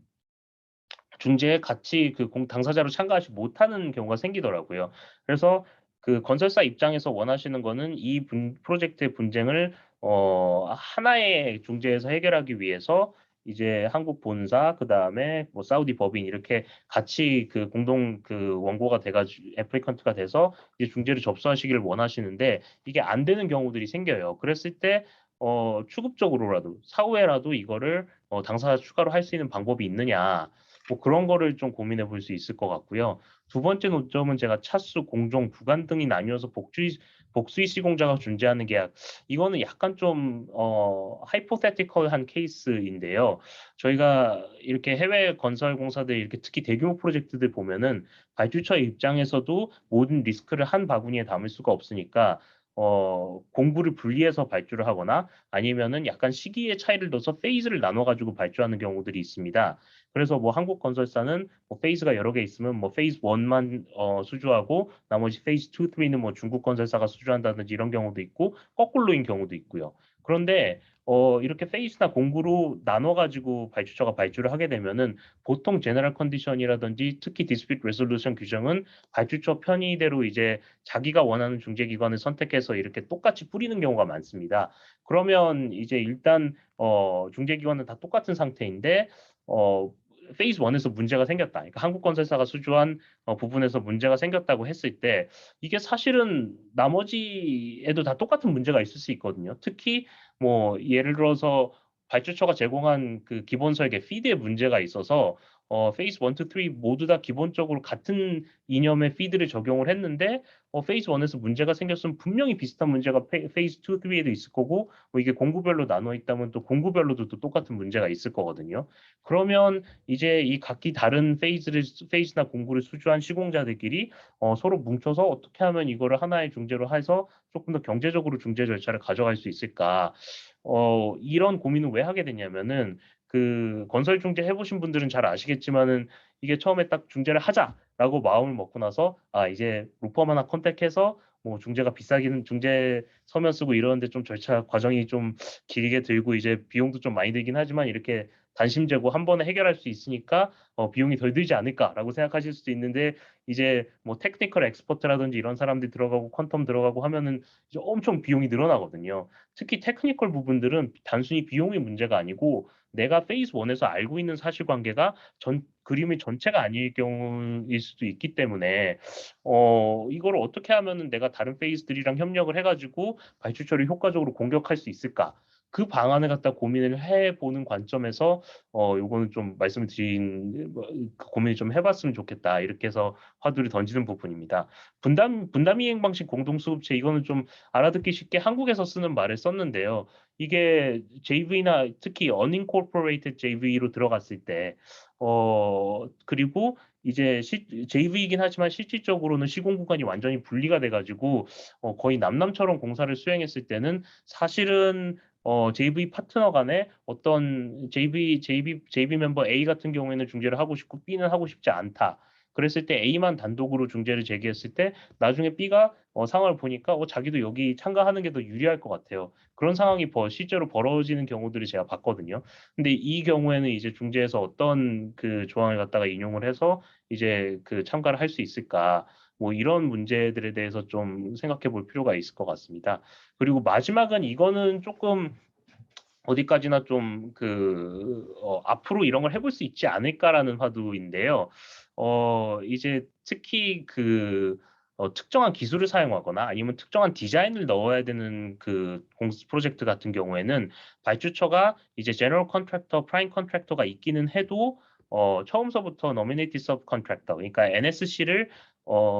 중재에 같이 당사자로 참가하지 못하는 경우가 생기더라고요. 그래서 그 건설사 입장에서 원하시는 거는 이 프로젝트의 분쟁을 하나의 중재에서 해결하기 위해서 이제 한국 본사 그다음에 뭐 사우디 법인 이렇게 같이 그 공동 그 원고가 돼가지고 애플리컨트가 돼서 이제 중재를 접수하시기를 원하시는데 이게 안 되는 경우들이 생겨요. 그랬을 때 추급적으로라도 사후에라도 이거를 당사자 추가로 할 수 있는 방법이 있느냐 뭐 그런 거를 좀 고민해 볼 수 있을 것 같고요. 두 번째 논점은 제가 차수, 공종, 구간 등이 나뉘어서 복수의 시공자가 존재하는 계약. 이거는 약간 좀 하이포테티컬한 케이스인데요. 저희가 이렇게 해외 건설 공사들 이렇게 특히 대규모 프로젝트들 보면은 발주처 입장에서도 모든 리스크를 한 바구니에 담을 수가 없으니까 공부를 분리해서 발주를 하거나 아니면은 약간 시기의 차이를 둬서 페이즈를 나눠 가지고 발주하는 경우들이 있습니다. 그래서 뭐 한국 건설사는 뭐 페이즈가 여러 개 있으면 뭐 페이즈 1만 수주하고 나머지 페이즈 2, 3는 뭐 중국 건설사가 수주한다든지 이런 경우도 있고 거꾸로인 경우도 있고요. 그런데 이렇게 페이즈나 공구로 나눠 가지고 발주처가 발주를 하게 되면은 보통 제너럴 컨디션이라든지 특히 디스피트 레솔루션 규정은 발주처 편의대로 이제 자기가 원하는 중재 기관을 선택해서 이렇게 똑같이 뿌리는 경우가 많습니다. 그러면 이제 일단 중재 기관은 다 똑같은 상태인데 페이즈 1에서 문제가 생겼다. 그러니까 한국 건설사가 수주한 부분에서 문제가 생겼다고 했을 때 이게 사실은 나머지에도 다 똑같은 문제가 있을 수 있거든요. 특히 뭐 예를 들어서 발주처가 제공한 그 기본 설계 피드에 문제가 있어서 페이즈 1, 2, 3 모두 다 기본적으로 같은 이념의 피드를 적용을 했는데 페이즈 1에서 문제가 생겼으면 분명히 비슷한 문제가 페이즈 2, 3에도 있을 거고 뭐 이게 공구별로 나눠 있다면 또 공구별로도 또 똑같은 문제가 있을 거거든요. 그러면 이제 이 각기 다른 페이즈나 공구를 수주한 시공자들끼리 서로 뭉쳐서 어떻게 하면 이거를 하나의 중재로 해서 조금 더 경제적으로 중재 절차를 가져갈 수 있을까? 이런 고민을 왜 하게 되냐면은 그 건설 중재 해보신 분들은 잘 아시겠지만은 이게 처음에 딱 중재를 하자라고 마음을 먹고 나서 이제 로펌 하나 컨택해서 뭐 중재가 비싸기는 중재 서면 쓰고 이러는데 좀 절차 과정이 좀 길게 들고 이제 비용도 좀 많이 들긴 하지만 이렇게 단심제고 한 번에 해결할 수 있으니까 비용이 덜 들지 않을까라고 생각하실 수도 있는데 이제 뭐 테크니컬 엑스퍼트라든지 이런 사람들이 들어가고 퀀텀 들어가고 하면은 이제 엄청 비용이 늘어나거든요. 특히 테크니컬 부분들은 단순히 비용의 문제가 아니고 내가 페이즈 1에서 알고 있는 사실관계가 그림의 전체가 아닐 경우일 수도 있기 때문에 이걸 어떻게 하면은 내가 다른 페이즈들이랑 협력을 해가지고 발주처를 효과적으로 공격할 수 있을까? 그 방안을 갖다 고민을 해보는 관점에서 요거는 좀 말씀을 드린 그 고민을 좀 해봤으면 좋겠다 이렇게 해서 화두를 던지는 부분입니다. 분담 이행 방식 공동수급체 이거는 좀 알아듣기 쉽게 한국에서 쓰는 말을 썼는데요. 이게 JV나 특히 unincorporated JV로 들어갔을 때 그리고 이제 JV이긴 하지만 실질적으로는 시공 구간이 완전히 분리가 돼가지고 거의 남남처럼 공사를 수행했을 때는 사실은 JV 파트너 간에 어떤 JV 멤버 A 같은 경우에는 중재를 하고 싶고 B는 하고 싶지 않다. 그랬을 때 A만 단독으로 중재를 제기했을 때 나중에 B가 상황을 보니까 자기도 여기 참가하는 게 더 유리할 것 같아요. 그런 상황이 실제로 벌어지는 경우들을 제가 봤거든요. 근데 이 경우에는 이제 중재에서 어떤 그 조항을 갖다가 인용을 해서 이제 그 참가를 할 수 있을까? 뭐 이런 문제들에 대해서 좀 생각해 볼 필요가 있을 것 같습니다. 그리고 마지막은 이거는 조금 어디까지나 좀 앞으로 이런 걸 해볼 수 있지 않을까라는 화두인데요. 이제 특히 특정한 기술을 사용하거나 아니면 특정한 디자인을 넣어야 되는 그 공司 프로젝트 같은 경우에는 발주처가 이제 제너럴 컨트랙터, 프라임 컨트랙터가 있기는 해도 처음서부터 노미네이티드 서브 컨트랙터, 그러니까 NSC를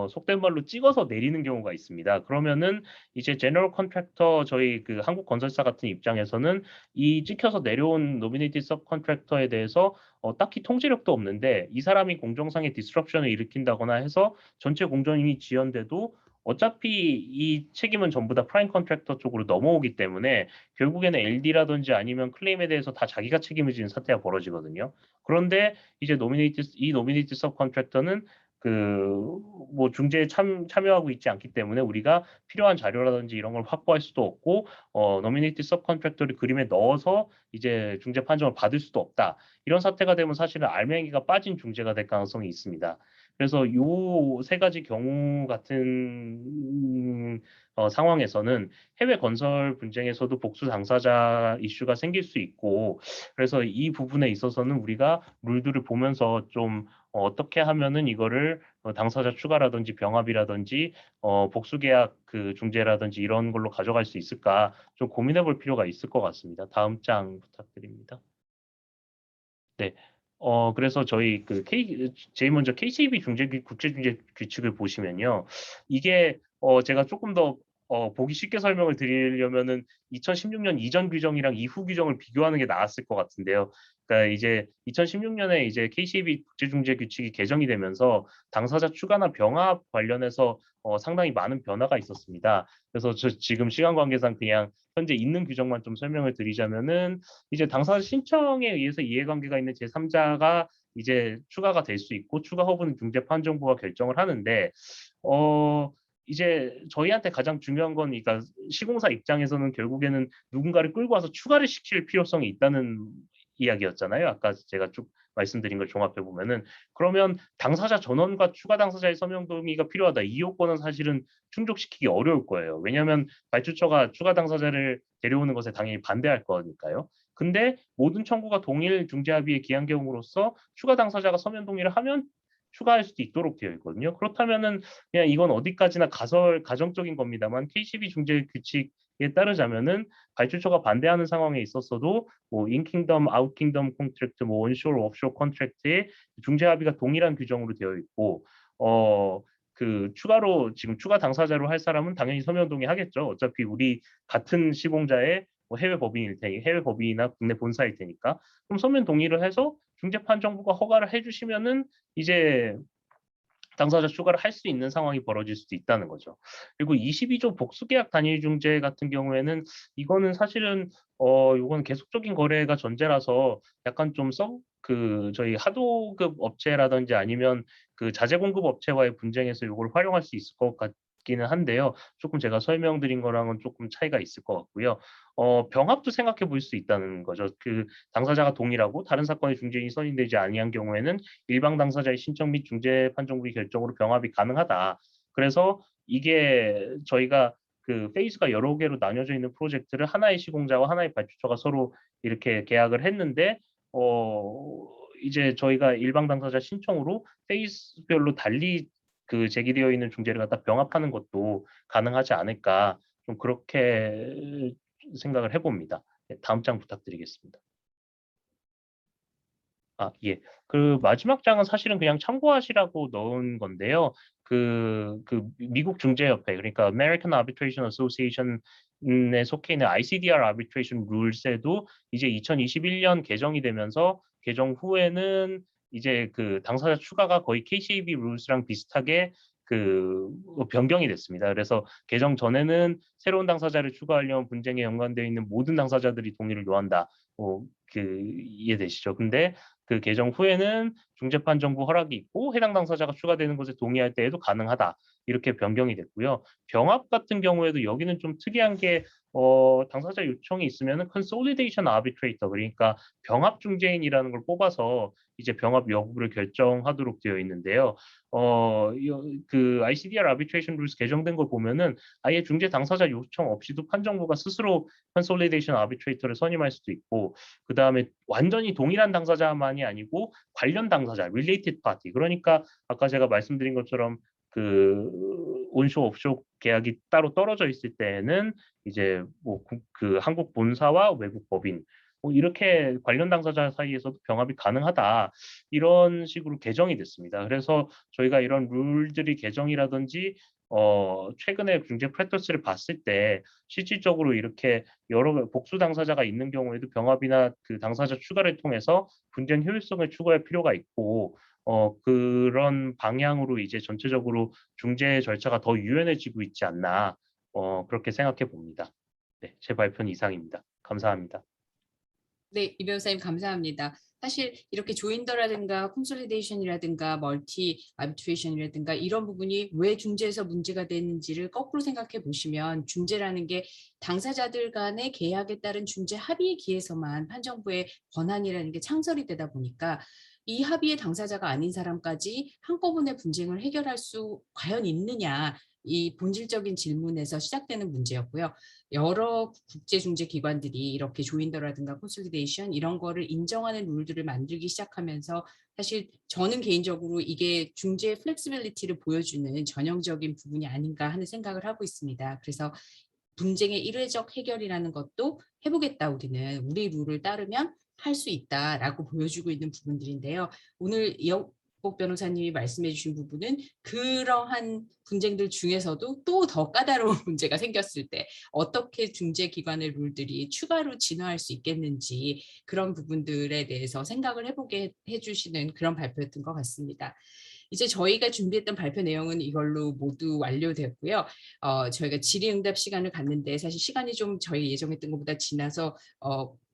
속된 말로 찍어서 내리는 경우가 있습니다. 그러면은 이제 제너럴 컨트랙터 저희 그 한국 건설사 같은 입장에서는 이 찍혀서 내려온 노미네이티드 서브 컨트랙터에 대해서 딱히 통제력도 없는데 이 사람이 공정상의 디스럽션을 일으킨다거나 해서 전체 공정이 지연돼도 어차피 이 책임은 전부 다 프라임 컨트랙터 쪽으로 넘어오기 때문에 결국에는 LD라든지 아니면 클레임에 대해서 다 자기가 책임을 지는 사태가 벌어지거든요. 그런데 이제 노미네이티드 서브 컨트랙터는 뭐 중재에 참여하고 있지 않기 때문에 우리가 필요한 자료라든지 이런 걸 확보할 수도 없고 노미네이티드 서브 컨트랙터를 그림에 넣어서 이제 중재 판정을 받을 수도 없다. 이런 사태가 되면 사실은 알맹이가 빠진 중재가 될 가능성이 있습니다. 그래서 요 세 가지 경우 같은 상황에서는 해외 건설 분쟁에서도 복수 당사자 이슈가 생길 수 있고, 그래서 이 부분에 있어서는 우리가 룰들을 보면서 좀 어떻게 하면은 이거를 당사자 추가라든지 병합이라든지 복수계약 그 중재라든지 이런 걸로 가져갈 수 있을까 좀 고민해 볼 필요가 있을 것 같습니다. 다음 장 부탁드립니다. 네. 그래서 저희 제일 먼저 KCB 국제중재 규칙을 보시면요. 이게 제가 조금 더 보기 쉽게 설명을 드리려면은 2016년 이전 규정이랑 이후 규정을 비교하는 게 나았을 것 같은데요. 그러니까 이제 2016년에 이제 KCB 국제중재 규칙이 개정이 되면서 당사자 추가나 병합 관련해서 상당히 많은 변화가 있었습니다. 그래서 지금 시간 관계상 그냥 현재 있는 규정만 좀 설명을 드리자면은 이제 당사자 신청에 의해서 이해관계가 있는 제3자가 이제 추가가 될 수 있고 추가 허브는 중재판정부가 결정을 하는데 이제 저희한테 가장 중요한 건 그러니까 시공사 입장에서는 결국에는 누군가를 끌고 와서 추가를 시킬 필요성이 있다는 이야기였잖아요. 아까 제가 쭉 말씀드린 걸 종합해 보면은 그러면 당사자 전원과 추가 당사자의 서명 동의가 필요하다. 이 요건은 사실은 충족시키기 어려울 거예요. 왜냐하면 발주처가 추가 당사자를 데려오는 것에 당연히 반대할 거니까요. 근데 모든 청구가 동일 중재합의에 기한 경우로서 추가 당사자가 서면 동의를 하면 추가할 수도 있도록 되어 있거든요. 그렇다면은 그냥 이건 어디까지나 가정적인 겁니다만 KCB 중재 규칙에 따르자면은 발주처가 반대하는 상황에 있었어도 뭐 인킹덤, 아웃킹덤 콘트랙트, 뭐 온쇼어, 옵쇼어 콘트랙트에 중재 합의가 동일한 규정으로 되어 있고 추가로 지금 추가 당사자로 할 사람은 당연히 서면 동의하겠죠. 어차피 우리 같은 시공자의 뭐 해외 법인이나 국내 본사일 테니까. 그럼 서면 동의를 해서 중재판정부가 허가를 해주시면은 이제 당사자 추가를 할 수 있는 상황이 벌어질 수도 있다는 거죠. 그리고 22조 복수계약 단일 중재 같은 경우에는 이거는 사실은 이건 계속적인 거래가 전제라서 약간 좀 저희 하도급 업체라든지 아니면 그 자재 공급 업체와의 분쟁에서 이걸 활용할 수 있을 것 같기는 한데요. 조금 제가 설명드린 거랑은 조금 차이가 있을 것 같고요. 병합도 생각해 볼 수 있다는 거죠. 그 당사자가 동일하고 다른 사건의 중재인이 선임되지 아니한 경우에는 일방 당사자의 신청 및 중재 판정부의 결정으로 병합이 가능하다. 그래서 이게 저희가 그 페이스가 여러 개로 나뉘어져 있는 프로젝트를 하나의 시공자와 하나의 발주처가 서로 이렇게 계약을 했는데 이제 저희가 일방 당사자 신청으로 페이스별로 달리 그 제기되어 있는 중재를 갖다 병합하는 것도 가능하지 않을까 좀 그렇게 생각을 해봅니다. 네, 다음 장 부탁드리겠습니다. 예. 그 마지막 장은 사실은 그냥 참고하시라고 넣은 건데요. 미국 중재협회, 그러니까 American Arbitration Association에 속해 있는 ICDR Arbitration Rules에도 이제 2021년 개정이 되면서 개정 후에는 이제 그 당사자 추가가 거의 KCB 룰스랑 비슷하게 변경이 됐습니다. 그래서 개정 전에는 새로운 당사자를 추가하려면 분쟁에 연관되어 있는 모든 당사자들이 동의를 요한다. 이해되시죠? 근데 그 개정 후에는 중재판정부 허락이 있고 해당 당사자가 추가되는 것에 동의할 때에도 가능하다. 이렇게 변경이 됐고요. 병합 같은 경우에도 여기는 좀 특이한 게 당사자 요청이 있으면은 consolidation arbitrator, 그러니까 병합 중재인이라는 걸 뽑아서 이제 병합 여부를 결정하도록 되어 있는데요. 그 ICDR arbitration rules 개정된 걸 보면은 아예 중재 당사자 요청 없이도 판정부가 스스로 consolidation arbitrator를 선임할 수도 있고, 그 다음에 완전히 동일한 당사자만이 아니고 관련 당사자, related party. 그러니까 아까 제가 말씀드린 것처럼 그 온쇼 옵쇼 계약이 따로 떨어져 있을 때에는 이제 뭐 그 한국 본사와 외국 법인 뭐 이렇게 관련 당사자 사이에서도 병합이 가능하다, 이런 식으로 개정이 됐습니다. 그래서 저희가 이런 룰들이 개정이라든지 최근에 중재 프랙티스를 봤을 때 실질적으로 이렇게 여러 복수 당사자가 있는 경우에도 병합이나 그 당사자 추가를 통해서 분쟁 효율성을 추구할 필요가 있고, 그런 방향으로 이제 전체적으로 중재 절차가 더 유연해지고 있지 않나, 그렇게 생각해 봅니다. 네, 제 발표는 이상입니다. 감사합니다. 네, 이 변호사님 감사합니다. 사실 이렇게 조인더라든가 콘솔리데이션이라든가 멀티 아비트레이션이라든가 이런 부분이 왜 중재에서 문제가 되는지를 거꾸로 생각해 보시면, 중재라는 게 당사자들 간의 계약에 따른 중재 합의에 기해서만 판정부의 권한이라는 게 창설이 되다 보니까 이 합의의 당사자가 아닌 사람까지 한꺼번에 분쟁을 해결할 수 과연 있느냐, 이 본질적인 질문에서 시작되는 문제였고요. 여러 국제중재기관들이 이렇게 조인더라든가 콘솔리데이션 이런 거를 인정하는 룰들을 만들기 시작하면서 사실 저는 개인적으로 이게 중재의 플렉시빌리티를 보여주는 전형적인 부분이 아닌가 하는 생각을 하고 있습니다. 그래서 분쟁의 일회적 해결이라는 것도 해보겠다, 우리는 우리 룰을 따르면 할 수 있다라고 보여주고 있는 부분들인데요. 오늘 이혁복 변호사님이 말씀해 주신 부분은 그러한 분쟁들 중에서도 또 더 까다로운 문제가 생겼을 때 어떻게 중재기관의 룰들이 추가로 진화할 수 있겠는지, 그런 부분들에 대해서 생각을 해보게 해주시는 그런 발표였던 것 같습니다. 이제 저희가 준비했던 발표 내용은 이걸로 모두 완료되었고요. 저희가 질의응답 시간을 갖는데 사실 시간이 좀 저희 예정했던 것보다 지나서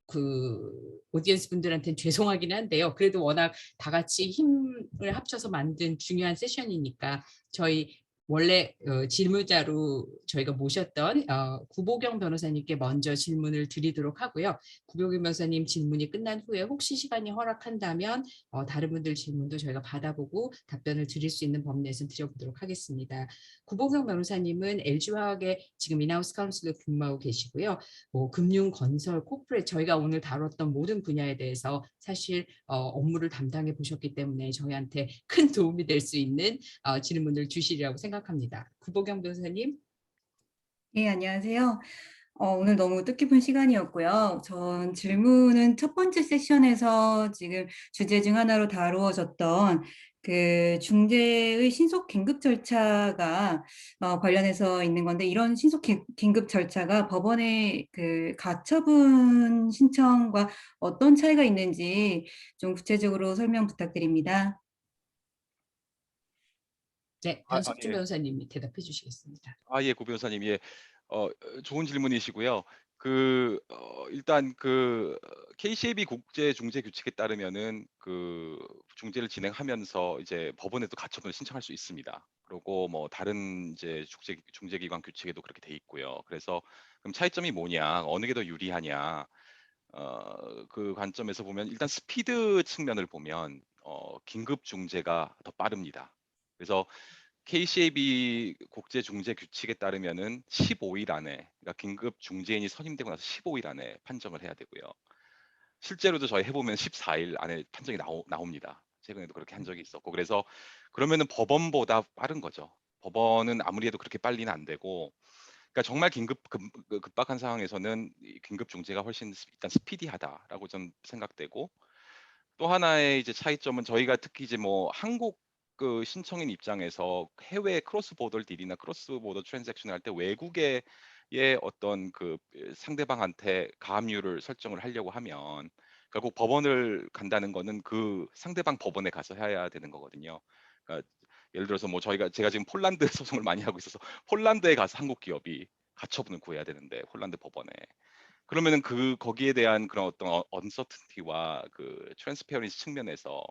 그 오디언스 분들한테는 죄송하긴 한데요. 그래도 워낙 다 같이 힘을 합쳐서 만든 중요한 세션이니까 저희 원래 질문자로 저희가 모셨던 구보경 변호사님께 먼저 질문을 드리도록 하고요. 구보경 변호사님 질문이 끝난 후에 혹시 시간이 허락한다면 다른 분들 질문도 저희가 받아보고 답변을 드릴 수 있는 범위 내에서 드려보도록 하겠습니다. 구보경 변호사님은 LG화학의 지금 인하우스 카운슬로 근무하고 계시고요. 뭐 금융, 건설, 코퍼레이트 저희가 오늘 다뤘던 모든 분야에 대해서 사실 업무를 담당해 보셨기 때문에 저희한테 큰 도움이 될 수 있는 질문을 주시리라고 생각합니다. 구보경 변호사님. 네, 안녕하세요. 오늘 너무 뜻깊은 시간이었고요. 전 질문은 첫 번째 세션에서 지금 주제 중 하나로 다루어졌던 그 중재의 신속 긴급 절차가 관련해서 있는 건데, 이런 신속 긴급 절차가 법원의 그 가처분 신청과 어떤 차이가 있는지 좀 구체적으로 설명 부탁드립니다. 네, 변석준 변호사님이 대답해 주시겠습니다. 예, 고 변호사님, 예, 좋은 질문이시고요. 일단 KCAB 국제 중재 규칙에 따르면은 중재를 진행하면서 이제 법원에도 가처분을 신청할 수 있습니다. 그리고 뭐 다른 이제 중재기관 규칙에도 그렇게 돼 있고요. 그래서 그럼 차이점이 뭐냐, 어느 게 더 유리하냐? 그 관점에서 보면 일단 스피드 측면을 보면 긴급 중재가 더 빠릅니다. 그래서 KCAB 국제 중재 규칙에 따르면은 15일 안에, 그러니까 긴급 중재인이 선임되고 나서 15일 안에 판정을 해야 되고요. 실제로도 저희 해보면 14일 안에 판정이 나옵니다. 최근에도 그렇게 한 적이 있었고, 그래서 그러면은 법원보다 빠른 거죠. 법원은 아무리 해도 그렇게 빨리는 안 되고, 그러니까 정말 급박한 상황에서는 이 긴급 중재가 훨씬 일단 스피디하다라고 좀 생각되고, 또 하나의 이제 차이점은 저희가 특히 이제 뭐 한국 신청인 입장에서 해외 크로스 보더 딜이나 크로스 보더 트랜잭션을 할 때 외국의 어떤 상대방한테 가압류를 설정을 하려고 하면 결국 법원을 간다는 거는 그 상대방 법원에 가서 해야 되는 거거든요. 그러니까 예를 들어서 뭐 제가 지금 폴란드 소송을 많이 하고 있어서 폴란드에 가서 한국 기업이 가처분을 구해야 되는데 폴란드 법원에, 그러면은 거기에 대한 그런 어떤 언서튼티와 트랜스페어런시 측면에서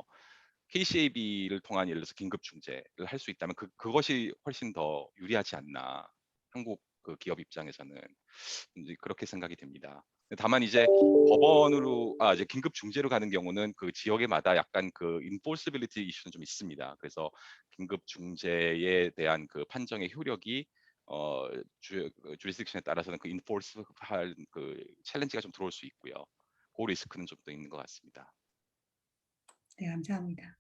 KCAB를 통한 예를 들어서 긴급 중재를 할 수 있다면 그것이 훨씬 더 유리하지 않나. 한국 그 기업 입장에서는 이제 그렇게 생각이 됩니다. 다만 이제 법원으로 이제 긴급 중재로 가는 경우는 그 지역에마다 약간 그 enforceability 이슈는 좀 있습니다. 그래서 긴급 중재에 대한 그 판정의 효력이 주리스딕션에 따라서는 그 enforce할 그 챌린지가 좀 들어올 수 있고요. 그 리스크는 좀 더 있는 것 같습니다. 네, 감사합니다.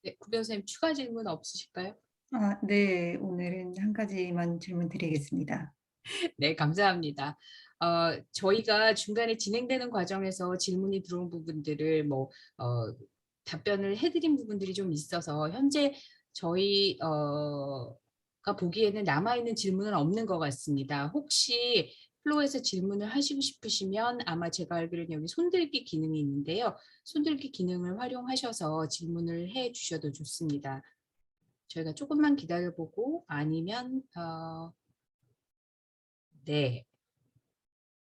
네, 구 변호사님 추가 질문 없으실까요? 네, 오늘은 한 가지만 질문 드리겠습니다. 네, 감사합니다. 저희가 중간에 진행되는 과정에서 질문이 들어온 부분들을 답변을 해드린 부분들이 좀 있어서 현재 저희가 보기에는 남아있는 질문은 없는 것 같습니다. 혹시 플로에서 질문을 하시고 싶으시면 아마 제가 알기로는 여기 손들기 기능이 있는데요. 손들기 기능을 활용하셔서 질문을 해 주셔도 좋습니다. 저희가 조금만 기다려보고 아니면 네.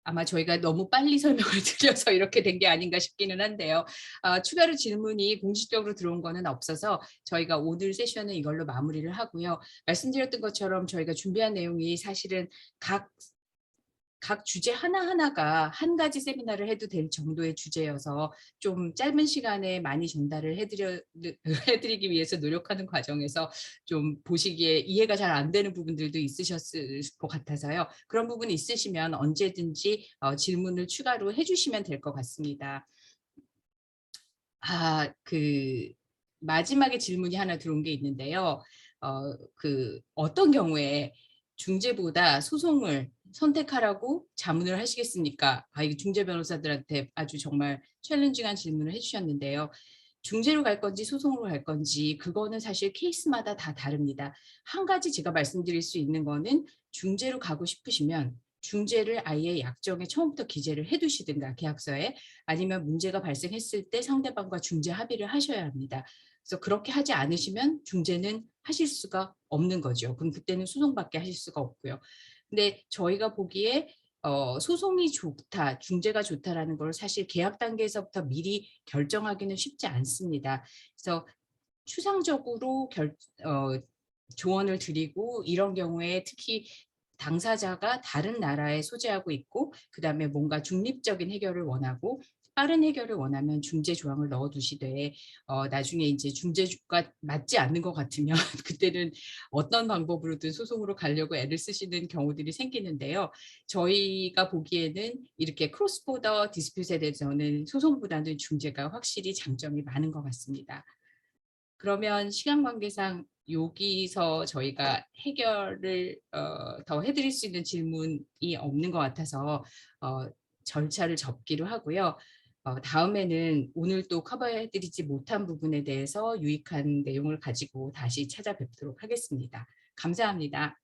아마 저희가 너무 빨리 설명을 드려서 이렇게 된 게 아닌가 싶기는 한데요. 추가로 질문이 공식적으로 들어온 거는 없어서 저희가 오늘 세션은 이걸로 마무리를 하고요. 말씀드렸던 것처럼 저희가 준비한 내용이 사실은 각 주제 하나하나가 한 가지 세미나를 해도 될 정도의 주제여서 좀 짧은 시간에 많이 전달을 해드리기 위해서 노력하는 과정에서 좀 보시기에 이해가 잘 안 되는 부분들도 있으셨을 것 같아서요. 그런 부분이 있으시면 언제든지 질문을 추가로 해주시면 될 것 같습니다. 마지막에 질문이 하나 들어온 게 있는데요. 어떤 경우에 중재보다 소송을 선택하라고 자문을 하시겠습니까? 이거 중재 변호사들한테 아주 정말 챌린징한 질문을 해주셨는데요. 중재로 갈 건지 소송으로 갈 건지 그거는 사실 케이스마다 다 다릅니다. 한 가지 제가 말씀드릴 수 있는 거는 중재로 가고 싶으시면 중재를 아예 약정에 처음부터 기재를 해두시든가 계약서에 아니면 문제가 발생했을 때 상대방과 중재 합의를 하셔야 합니다. 그래서 그렇게 하지 않으시면 중재는 하실 수가 없는 거죠. 그럼 그때는 소송밖에 하실 수가 없고요. 근데 저희가 보기에 소송이 좋다, 중재가 좋다라는 걸 사실 계약 단계에서부터 미리 결정하기는 쉽지 않습니다. 그래서 추상적으로 조언을 드리고 이런 경우에 특히 당사자가 다른 나라에 소재하고 있고 그다음에 뭔가 중립적인 해결을 원하고 빠른 해결을 원하면 중재 조항을 넣어두시되 나중에 이제 중재가 맞지 않는 것 같으면 그때는 어떤 방법으로든 소송으로 가려고 애를 쓰시는 경우들이 생기는데요. 저희가 보기에는 이렇게 크로스보더 디스퓨트에 대해서는 소송보다는 중재가 확실히 장점이 많은 것 같습니다. 그러면 시간 관계상 여기서 저희가 해결을 더 해드릴 수 있는 질문이 없는 것 같아서 절차를 접기로 하고요. 다음에는 오늘 또 커버해드리지 못한 부분에 대해서 유익한 내용을 가지고 다시 찾아뵙도록 하겠습니다. 감사합니다.